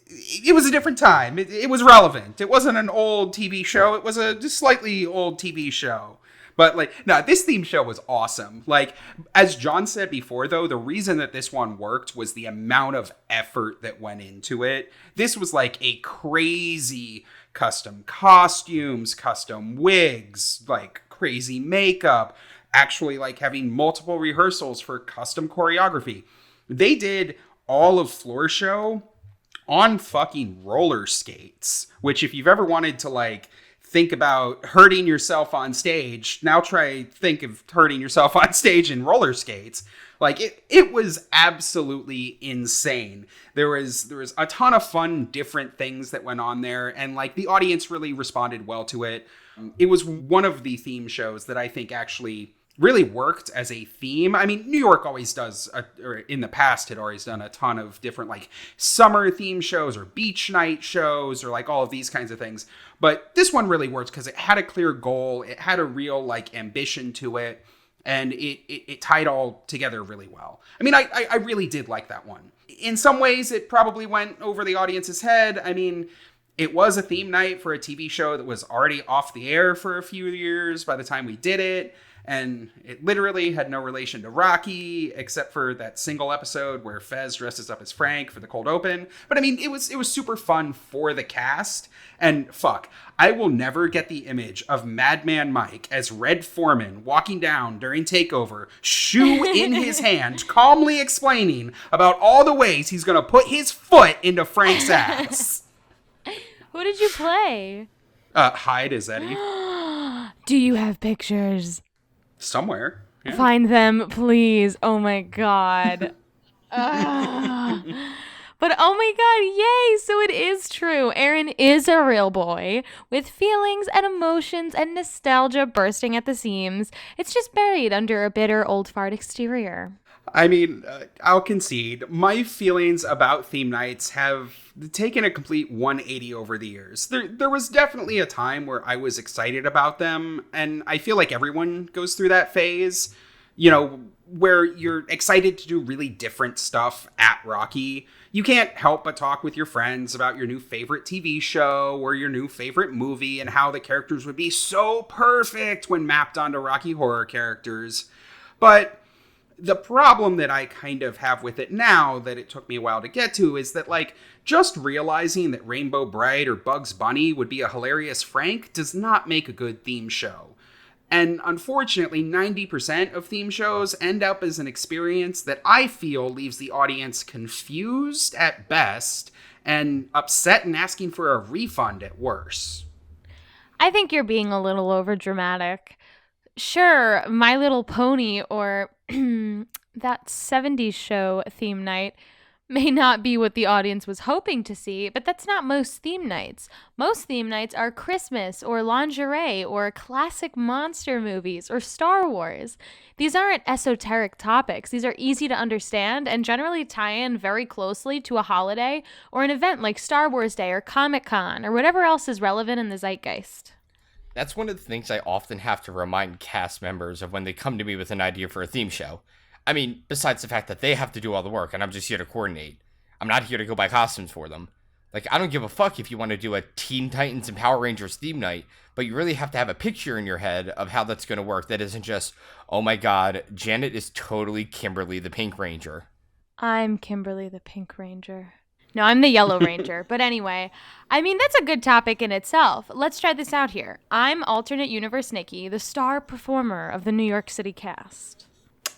it was a different time. It was relevant. It wasn't an old TV show. It was a just slightly old TV show. But, like, no, this theme show was awesome. Like, as John said before, though, the reason that this one worked was the amount of effort that went into it. This was, like, a crazy custom costumes, custom wigs, like, crazy makeup, actually, like, having multiple rehearsals for custom choreography. They did all of Floor Show on fucking roller skates, which if you've ever wanted to, like, think about hurting yourself on stage, now think of hurting yourself on stage in roller skates. Like, it was absolutely insane. There was a ton of fun, different things that went on there, and like the audience really responded well to it. It was one of the theme shows that I think actually really worked as a theme. I mean, New York always does, or in the past had always done a ton of different like summer theme shows or beach night shows or like all of these kinds of things. But this one really worked because it had a clear goal. It had a real like ambition to it. And it tied all together really well. I mean, I really did like that one. In some ways, it probably went over the audience's head. I mean, it was a theme night for a TV show that was already off the air for a few years by the time we did it. And it literally had no relation to Rocky, except for that single episode where Fez dresses up as Frank for the cold open. But I mean, it was super fun for the cast. And fuck, I will never get the image of Madman Mike as Red Foreman walking down during Takeover, shoe in his hand, calmly explaining about all the ways he's going to put his foot into Frank's ass. Who did you play? Hyde as Eddie. Do you have pictures? Somewhere. Yeah. Find them, please. Oh my god. But oh my god, yay! So it is true. Aaron is a real boy with feelings and emotions and nostalgia bursting at the seams. It's just buried under a bitter old fart exterior. I mean, I'll concede. My feelings about theme nights have taken a complete 180 over the years. There was definitely a time where I was excited about them, and I feel like everyone goes through that phase, you know, where you're excited to do really different stuff at Rocky. You can't help but talk with your friends about your new favorite TV show or your new favorite movie and how the characters would be so perfect when mapped onto Rocky Horror characters. But the problem that I kind of have with it now that it took me a while to get to is that, like, just realizing that Rainbow Bright or Bugs Bunny would be a hilarious Frank does not make a good theme show. And unfortunately, 90% of theme shows end up as an experience that I feel leaves the audience confused at best and upset and asking for a refund at worst. I think you're being a little overdramatic. Sure, My Little Pony or that 70s show theme night may not be what the audience was hoping to see, but that's not most theme nights. Most theme nights are Christmas or lingerie or classic monster movies or Star Wars. These aren't esoteric topics. These are easy to understand and generally tie in very closely to a holiday or an event like Star Wars Day or Comic-Con or whatever else is relevant in the zeitgeist. That's one of the things I often have to remind cast members of when they come to me with an idea for a theme show. I mean, besides the fact that they have to do all the work and I'm just here to coordinate. I'm not here to go buy costumes for them. Like, I don't give a fuck if you want to do a Teen Titans and Power Rangers theme night, but you really have to have a picture in your head of how that's going to work that isn't just, oh my god, Janet is totally Kimberly the Pink Ranger. I'm Kimberly the Pink Ranger. No, I'm the Yellow Ranger. But anyway, I mean, that's a good topic in itself. Let's try this out here. I'm alternate universe Nikki, the star performer of the New York City cast.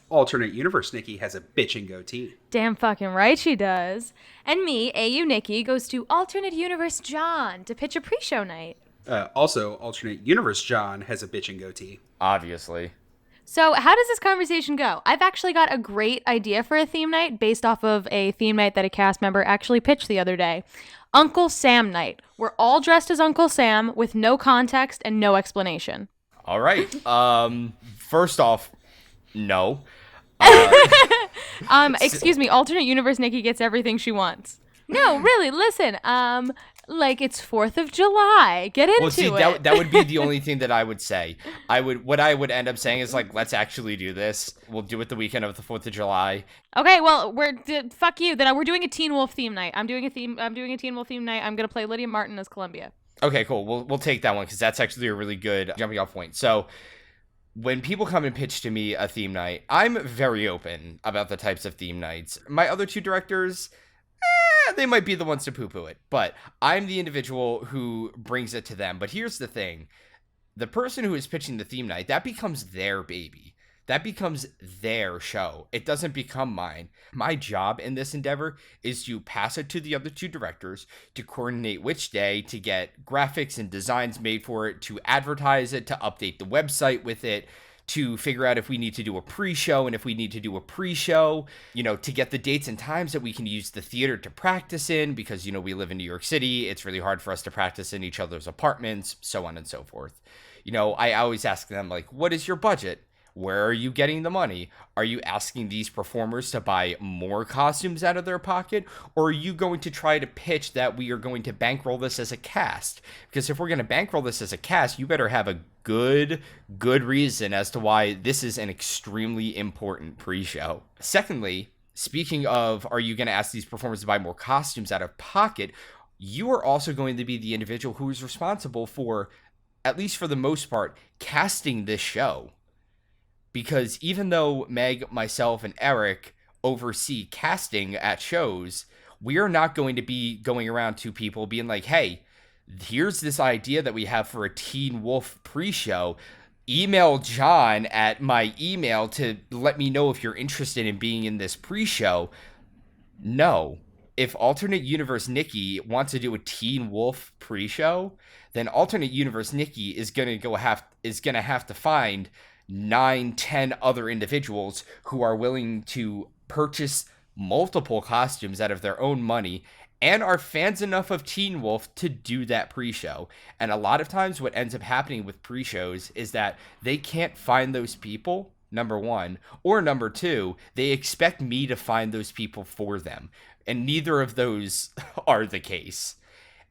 Alternate universe Nikki has a bitchin' goatee. Damn fucking right she does. And me, AU Nikki, goes to alternate universe John to pitch a pre-show night. Also, alternate universe John has a bitchin' goatee. Obviously. So how does this conversation go? I've actually got a great idea for a theme night based off of a theme night that a cast member actually pitched the other day. Uncle Sam night. We're all dressed as Uncle Sam with no context and no explanation. All right. First off, no. Excuse me, alternate universe Nikki gets everything she wants. No, really, listen. Like it's 4th of July. Get into it. That would be the only thing that I would say. What I would end up saying is like, let's actually do this. We'll do it the weekend of the 4th of July. Okay, well, fuck you. Then we're doing a Teen Wolf theme night. I'm doing a Teen Wolf theme night. I'm gonna play Lydia Martin as Columbia. Okay, cool. We'll take that one because that's actually a really good jumping off point. So, when people come and pitch to me a theme night, I'm very open about the types of theme nights. My other two directors, they might be the ones to poo-poo it, but I'm the individual who brings it to them. But here's the thing. The person who is pitching the theme night, that becomes their baby. That becomes their show. It doesn't become mine. My job in this endeavor is to pass it to the other two directors, to coordinate which day, to get graphics and designs made for it, to advertise it, to update the website with it, to figure out if we need to do a pre-show, and if we need to do a pre-show, to get the dates and times that we can use the theater to practice in, because, we live in New York City. It's really hard for us to practice in each other's apartments, so on and so forth. I always ask them, like, what is your budget? Where are you getting the money? Are you asking these performers to buy more costumes out of their pocket? Or are you going to try to pitch that we are going to bankroll this as a cast? Because if we're going to bankroll this as a cast, you better have a good reason as to why this is an extremely important pre-show. Secondly, speaking of, are you going to ask these performers to buy more costumes out of pocket? you are also going to be the individual who is responsible for, at least for the most part, casting this show. Because even though Meg, myself, and Eric oversee casting at shows, we are not going to be going around to people being like, hey, here's this idea that we have for a Teen Wolf pre-show. Email John at my email to let me know if you're interested in being in this pre-show. No. If Alternate Universe Nicki wants to do a Teen Wolf pre-show, then Alternate Universe Nicki is gonna have to find 9-10 other individuals who are willing to purchase multiple costumes out of their own money and are fans enough of Teen Wolf to do that pre-show. And a lot of times what ends up happening with pre-shows is that they can't find those people, number one, or number two, they expect me to find those people for them. And neither of those are the case.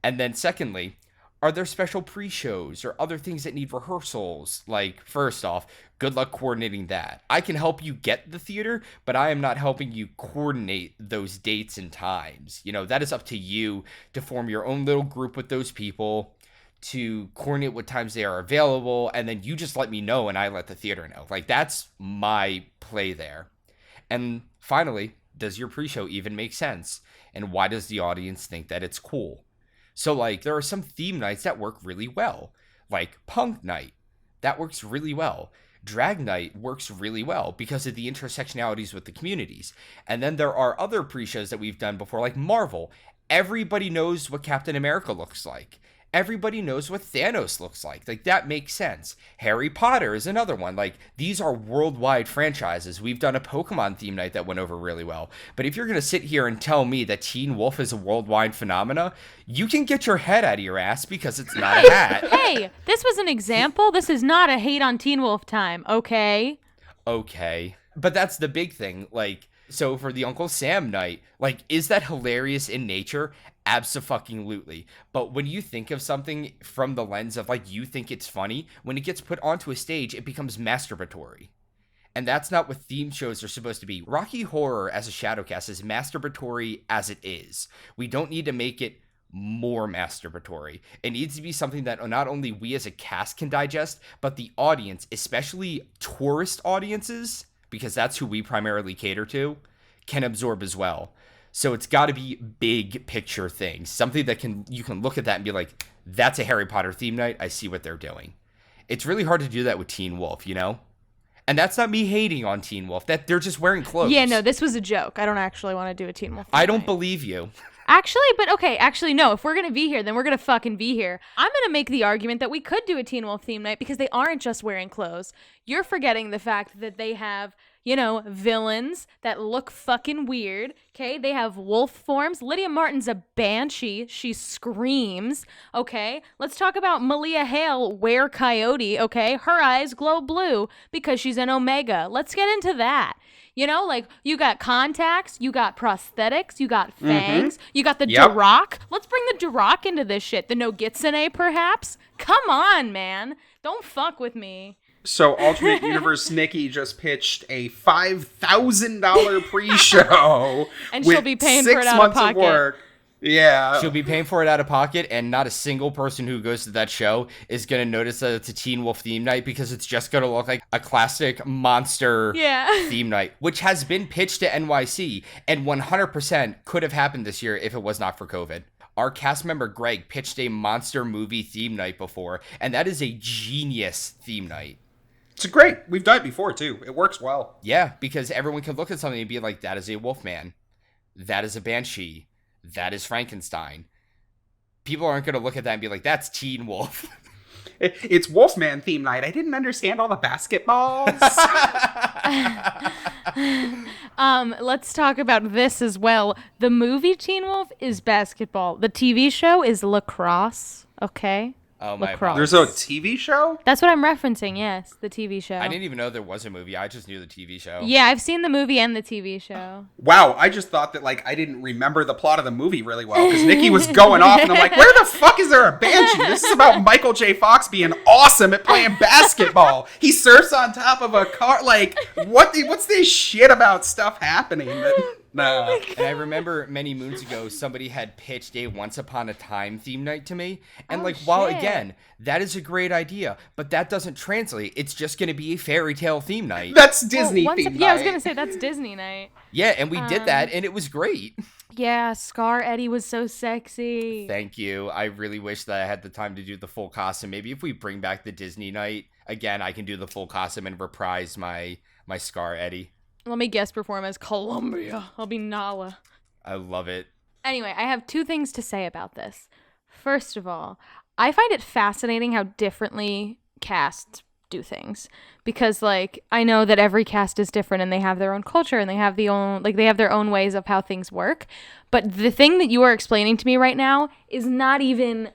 And then secondly, are there special pre-shows or other things that need rehearsals? Like, first off, good luck coordinating that. I can help you get the theater, but I am not helping you coordinate those dates and times. You know, that is up to you to form your own little group with those people, to coordinate what times they are available, and then you just let me know and I let the theater know. Like, that's my play there. And finally, does your pre-show even make sense? And why does the audience think that it's cool? So, like, there are some theme nights that work really well. Like, Punk Night. That works really well. Drag Night works really well because of the intersectionalities with the communities. And then there are other pre-shows that we've done before, like Marvel. Everybody knows what Captain America looks like. Everybody knows what Thanos looks like. Like, that makes sense. Harry Potter is another one. Like, these are worldwide franchises. We've done a Pokemon theme night that went over really well. But if you're going to sit here and tell me that Teen Wolf is a worldwide phenomena, you can get your head out of your ass because it's not a hat. Hey, this was an example. This is not a hate on Teen Wolf time, okay? Okay. But that's the big thing. Like, so for the Uncle Sam night, like, is that hilarious in nature? Abso-fucking-lutely. But when you think of something from the lens of, like, you think it's funny, when it gets put onto a stage, it becomes masturbatory. And that's not what theme shows are supposed to be. Rocky Horror as a Shadowcast is masturbatory as it is. We don't need to make it more masturbatory. It needs to be something that not only we as a cast can digest, but the audience, especially tourist audiences, because that's who we primarily cater to, can absorb as well. So it's got to be big picture things, something that you can look at that and be like, that's a Harry Potter theme night. I see what they're doing. It's really hard to do that with Teen Wolf, you know? And that's not me hating on Teen Wolf. That they're just wearing clothes. Yeah, no, this was a joke. I don't actually want to do a Teen Wolf. I don't believe you. Actually, no. If we're going to be here, then we're going to fucking be here. I'm going to make the argument that we could do a Teen Wolf theme night because they aren't just wearing clothes. You're forgetting the fact that they have, you know, villains that look fucking weird, okay? They have wolf forms. Lydia Martin's a banshee. She screams, okay? Let's talk about Malia Hale, were-coyote, okay? Her eyes glow blue because she's an Omega. Let's get into that. You know, like, you got contacts, you got prosthetics, you got fangs, you got the Duroc. Let's bring the Duroc into this shit. The Nogitsune, perhaps? Come on, man. Don't fuck with me. So, Alternate Universe Nicki just pitched a $5,000 pre-show. And she'll be paying for it out of pocket. Work. Yeah. She'll be paying for it out of pocket, and not a single person who goes to that show is going to notice that it's a Teen Wolf theme night because it's just going to look like a classic monster theme night, which has been pitched to NYC and 100% could have happened this year if it was not for COVID. Our cast member Greg pitched a monster movie theme night before, and that is a genius theme night. It's great. We've done it before, too. It works well. Yeah, because everyone can look at something and be like, that is a Wolfman. That is a Banshee. That is Frankenstein. People aren't going to look at that and be like, that's Teen Wolf. It's Wolfman theme night. I didn't understand all the basketballs. Let's talk about this as well. The movie Teen Wolf is basketball. The TV show is lacrosse, okay? Oh, my Lacrosse. There's a TV show? That's what I'm referencing, yes, the TV show. I didn't even know there was a movie. I just knew the TV show. Yeah, I've seen the movie and the TV show. Wow, I just thought that, like, I didn't remember the plot of the movie really well, because Nicki was going off, and I'm like, where the fuck is there a banshee? This is about Michael J. Fox being awesome at playing basketball. He surfs on top of a car, like, what's this shit about stuff happening? Nah. And I remember many moons ago, somebody had pitched a Once Upon a Time theme night to me. And while shit. again, that is a great idea, but that doesn't translate. It's just going to be a fairy tale theme night. That's Disney theme night. Yeah, I was gonna say that's Disney night. Yeah, and we did that, and it was great. Yeah, Scar Eddie was so sexy. Thank you. I really wish that I had the time to do the full costume. Maybe if we bring back the Disney night, again, I can do the full costume and reprise my Scar Eddie. Let me guest perform as Columbia. I'll be Nala. I love it. Anyway, I have two things to say about this. First of all, I find it fascinating how differently casts do things, because I know that every cast is different and they have their own culture and they have their own ways of how things work. But the thing that you are explaining to me right now is not even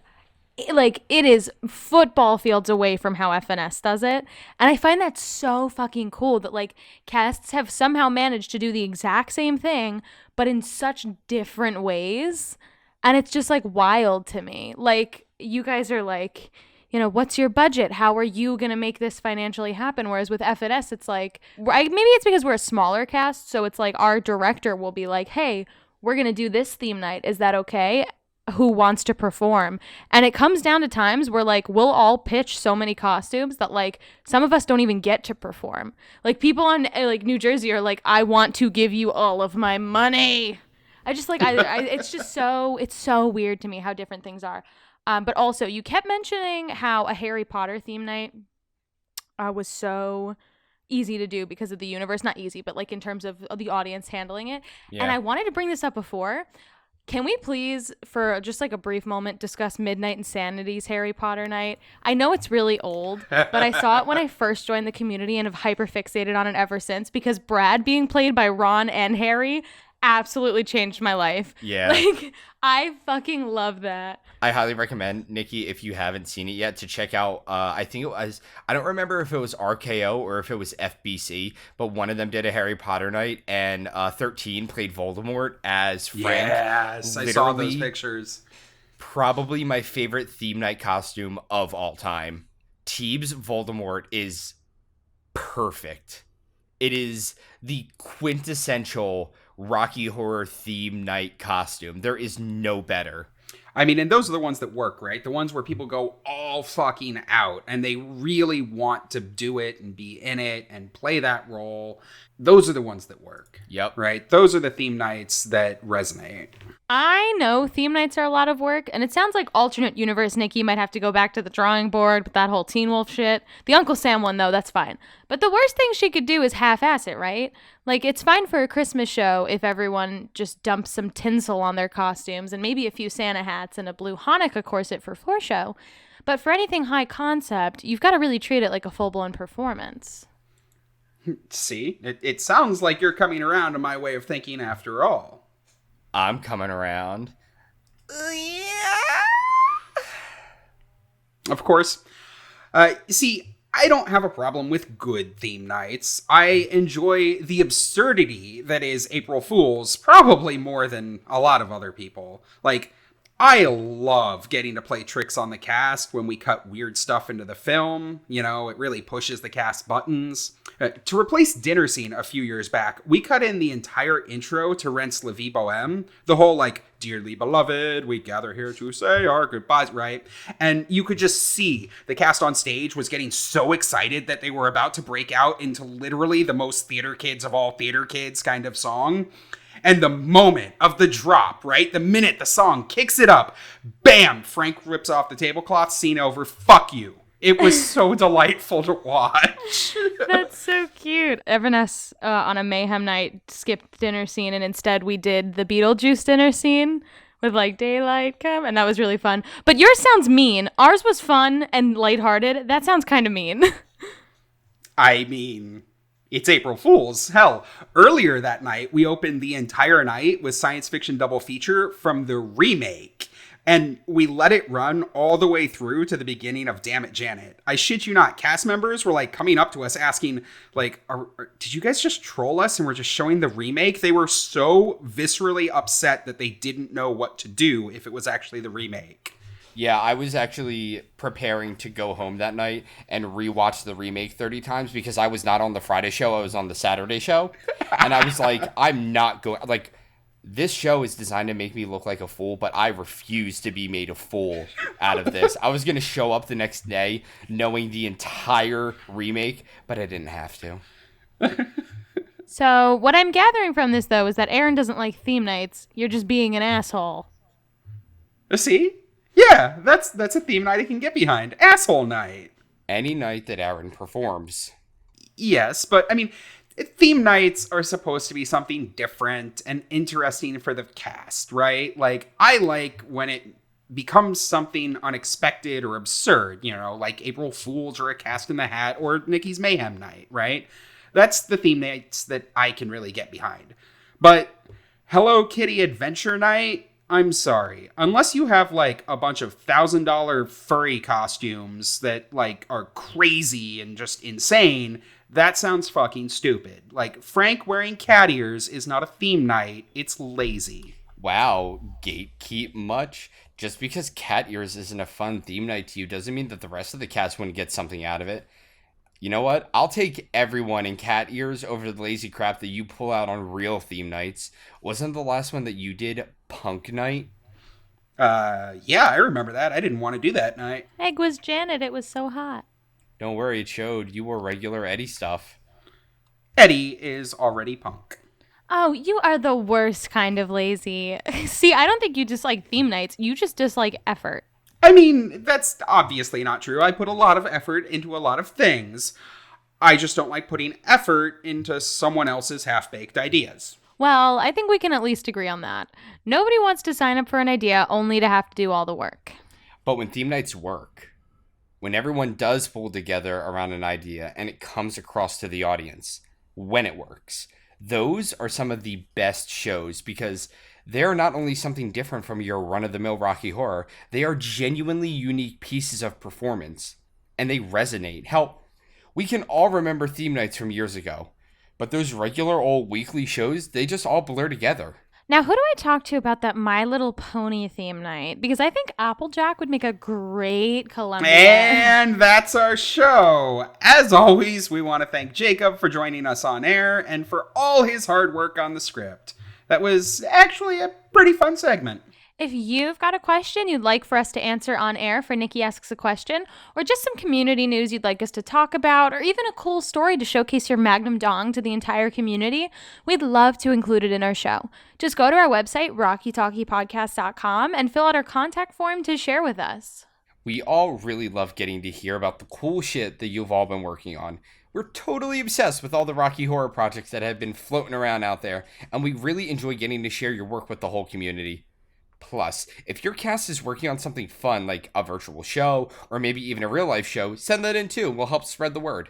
it is football fields away from how FNS does it. And I find that so fucking cool that casts have somehow managed to do the exact same thing, but in such different ways. And it's just wild to me. You guys are what's your budget? How are you going to make this financially happen? Whereas with FNS, it's maybe it's because we're a smaller cast. So it's our director will be hey, we're going to do this theme night. Is that okay? Who wants to perform? And it comes down to times where we'll all pitch so many costumes that some of us don't even get to perform. People on New Jersey are I want to give you all of my money. I just it's just it's so weird to me how different things are. But also you kept mentioning how a Harry Potter theme night was so easy to do because of the universe. Not easy, but in terms of the audience handling it. Yeah. And I wanted to bring this up before. Can we please, for just a brief moment, discuss Midnight Insanity's Harry Potter night? I know it's really old, but I saw it when I first joined the community and have hyperfixated on it ever since, because Brad being played by Ron and Harry absolutely changed my life. Yeah. I fucking love that. I highly recommend, Nikki, if you haven't seen it yet, to check out, I don't remember if it was RKO or if it was FBC, but one of them did a Harry Potter night, and 13 played Voldemort as Frank. Yes, I saw those pictures. Probably my favorite theme night costume of all time. Teeb's Voldemort is perfect. It is the quintessential Rocky Horror theme night costume. There is no better. I mean, and those are the ones that work, right? The ones where people go all fucking out and they really want to do it and be in it and play that role. Those are the ones that work. Yep. Right? Those are the theme nights that resonate. I know theme nights are a lot of work, and it sounds like alternate universe Nikki might have to go back to the drawing board with that whole Teen Wolf shit. The Uncle Sam one, though, that's fine. But the worst thing she could do is half-ass it, right? It's fine for a Christmas show if everyone just dumps some tinsel on their costumes and maybe a few Santa hats and a blue Hanukkah corset for floor show. But for anything high concept, you've got to really treat it like a full-blown performance. See? It sounds like you're coming around to my way of thinking after all. I'm coming around. Yeah. Of course. See, I don't have a problem with good theme nights. I enjoy the absurdity that is April Fool's probably more than a lot of other people. I love getting to play tricks on the cast when we cut weird stuff into the film. It really pushes the cast buttons. To replace Dinner Scene a few years back, we cut in the entire intro to Rent's La Vie Boheme. The whole, dearly beloved, we gather here to say our goodbyes, right? And you could just see the cast on stage was getting so excited that they were about to break out into literally the most theater kids of all theater kids kind of song. And the moment of the drop, right? The minute the song kicks it up, bam, Frank rips off the tablecloth, scene over, fuck you. It was so delightful to watch. That's so cute. Everness on a Mayhem night skipped Dinner Scene, and instead we did the Beetlejuice dinner scene with Daylight Come, and that was really fun. But yours sounds mean. Ours was fun and lighthearted. That sounds kind of mean. I mean, it's April Fool's. Hell, earlier that night, we opened the entire night with science fiction double feature from the remake. And we let it run all the way through to the beginning of Damn It, Janet. I shit you not, cast members were coming up to us asking, did you guys just troll us and we're just showing the remake? They were so viscerally upset that they didn't know what to do if it was actually the remake. Yeah, I was actually preparing to go home that night and rewatch the remake 30 times because I was not on the Friday show, I was on the Saturday show. And I was like, I'm not going, like, this show is designed to make me look like a fool, but I refuse to be made a fool out of this. I was going to show up the next day knowing the entire remake, but I didn't have to. So what I'm gathering from this, though, is that Aaron doesn't like theme nights. You're just being an asshole. See? Yeah, that's a theme night I can get behind. Asshole night. Any night that Aaron performs. Yes, but I mean, theme nights are supposed to be something different and interesting for the cast, right? Like, I like when it becomes something unexpected or absurd, like April Fool's or a Cast in the Hat or Nikki's Mayhem night, right? That's the theme nights that I can really get behind. But Hello Kitty Adventure Night, I'm sorry. Unless you have, like, a bunch of $1,000 furry costumes that, like, are crazy and just insane, that sounds fucking stupid. Like, Frank wearing cat ears is not a theme night. It's lazy. Wow, gatekeep much? Just because cat ears isn't a fun theme night to you doesn't mean that the rest of the cats wouldn't get something out of it. You know what? I'll take everyone in cat ears over the lazy crap that you pull out on real theme nights. Wasn't the last one that you did punk night? Yeah, I remember that. I didn't want to do that night. Egg was Janet. It was so hot. Don't worry, it showed. You wore regular Eddie stuff. Eddie is already punk. Oh, you are the worst kind of lazy. See, I don't think you dislike theme nights. You just dislike effort. I mean, that's obviously not true. I put a lot of effort into a lot of things. I just don't like putting effort into someone else's half-baked ideas. Well, I think we can at least agree on that. Nobody wants to sign up for an idea only to have to do all the work. But when theme nights work, when everyone does pull together around an idea and it comes across to the audience, when it works, those are some of the best shows because they're not only something different from your run-of-the-mill Rocky Horror, they are genuinely unique pieces of performance, and they resonate. Hell, we can all remember theme nights from years ago, but those regular old weekly shows, they just all blur together. Now, who do I talk to about that My Little Pony theme night? Because I think Applejack would make a great Columbia. And that's our show. As always, we want to thank Jacob for joining us on air and for all his hard work on the script. That was actually a pretty fun segment. If you've got a question you'd like for us to answer on air for Nikki Asks a Question, or just some community news you'd like us to talk about, or even a cool story to showcase your magnum dong to the entire community, we'd love to include it in our show. Just go to our website, rockytalkiepodcast.com, and fill out our contact form to share with us. We all really love getting to hear about the cool shit that you've all been working on. We're totally obsessed with all the Rocky Horror projects that have been floating around out there, and we really enjoy getting to share your work with the whole community. Plus, if your cast is working on something fun like a virtual show, or maybe even a real-life show, send that in too, and we'll help spread the word.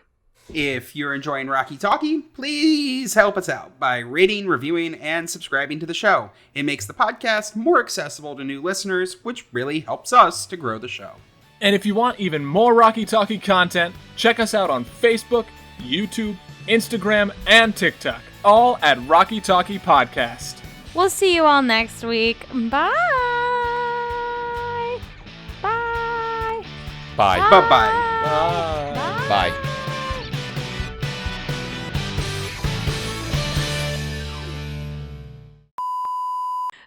If you're enjoying Rocky Talkie, please help us out by rating, reviewing, and subscribing to the show. It makes the podcast more accessible to new listeners, which really helps us to grow the show. And if you want even more Rocky Talkie content, check us out on Facebook, YouTube, Instagram, and TikTok, all at Rocky Talkie Podcast. We'll see you all next week. Bye. Bye. Bye. Bye-bye. Bye. Bye.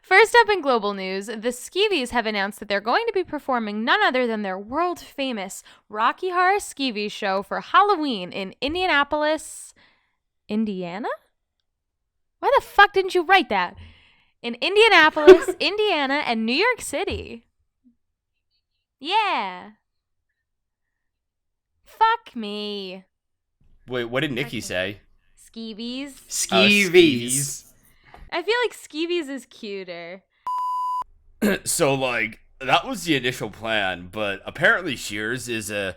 First up in global news, the Skivvies have announced that they're going to be performing none other than their world-famous Rocky Horror Skivvies show for Halloween in Indianapolis, Indiana? Why the fuck didn't you write that? In Indianapolis, Indiana, and New York City. Yeah. Fuck me. Wait, what did Nikki say? Skivvies. Skivvies. I feel like Skivvies is cuter. So, like, that was the initial plan, but apparently Shears is a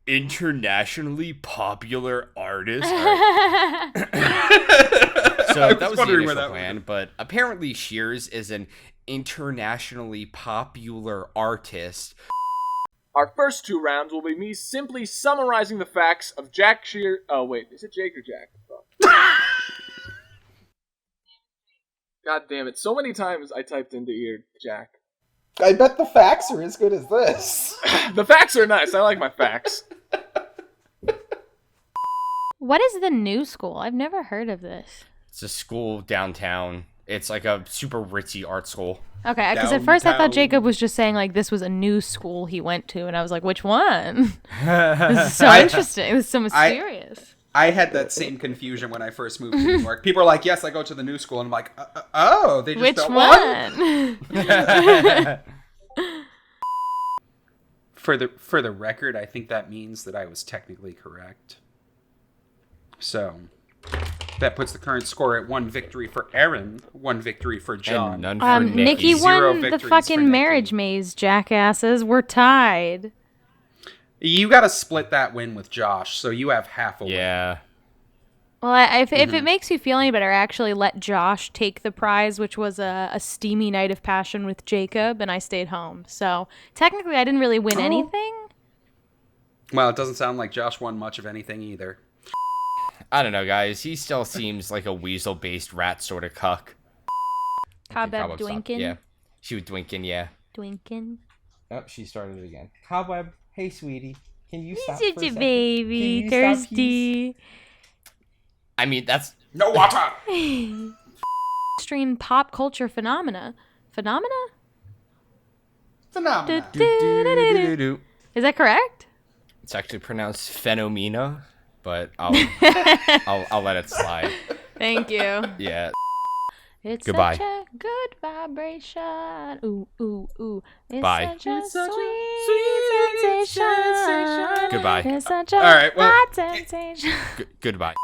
internationally popular artist. So that was the initial plan, but apparently Shears is an internationally popular artist. Our first two rounds will be me simply summarizing the facts of Jake Shears. Oh, wait, is it Jake or Jack? God damn it. So many times I typed into ear Jack. I bet the facts are as good as this. The facts are nice. I like my facts. What is the new school? I've never heard of this. It's a school downtown. It's like a super ritzy art school. Okay, because at first I Downtown. thought Jacob was just saying like this was a new school he went to, and I was like, which one? This is so interesting. This is so mysterious. I had that same confusion when I first moved to New York. People are like, yes, I go to the new school. And I'm like, oh, they just Which don't one? For the record, I think that means that I was technically correct. So that puts the current score at 1 victory for Aaron, 1 victory for John. And none for Nikki Zero won the victories for fucking Nikki. marriage maze, jackasses. We're tied. You got to split that win with Josh, so you have half a win. Yeah. Well, if it makes you feel any better, I actually let Josh take the prize, which was a steamy night of passion with Jacob, and I stayed home. So technically, I didn't really win anything. Well, it doesn't sound like Josh won much of anything either. I don't know, guys. He still seems like a weasel-based rat sort of cuck. Cobweb Cobweb stopped. Dwinkin. Yeah. She was dwinking, yeah. Dwinkin. Oh, she started it again. Cobweb, hey, sweetie. Can you stop Such for a a second? baby, Can you stop, thirsty. I mean, that's... No water! Stream pop culture phenomena. Phenomena? Phenomenal. Do-do-do-do-do. Is that correct? It's actually pronounced phenomena, but I'll let it slide. Thank you. Yeah. It's Goodbye. such a good vibration. Ooh, ooh, ooh. It's Bye. such a sweet sensation. Goodbye. It's such a All right, well- hot sensation. Goodbye.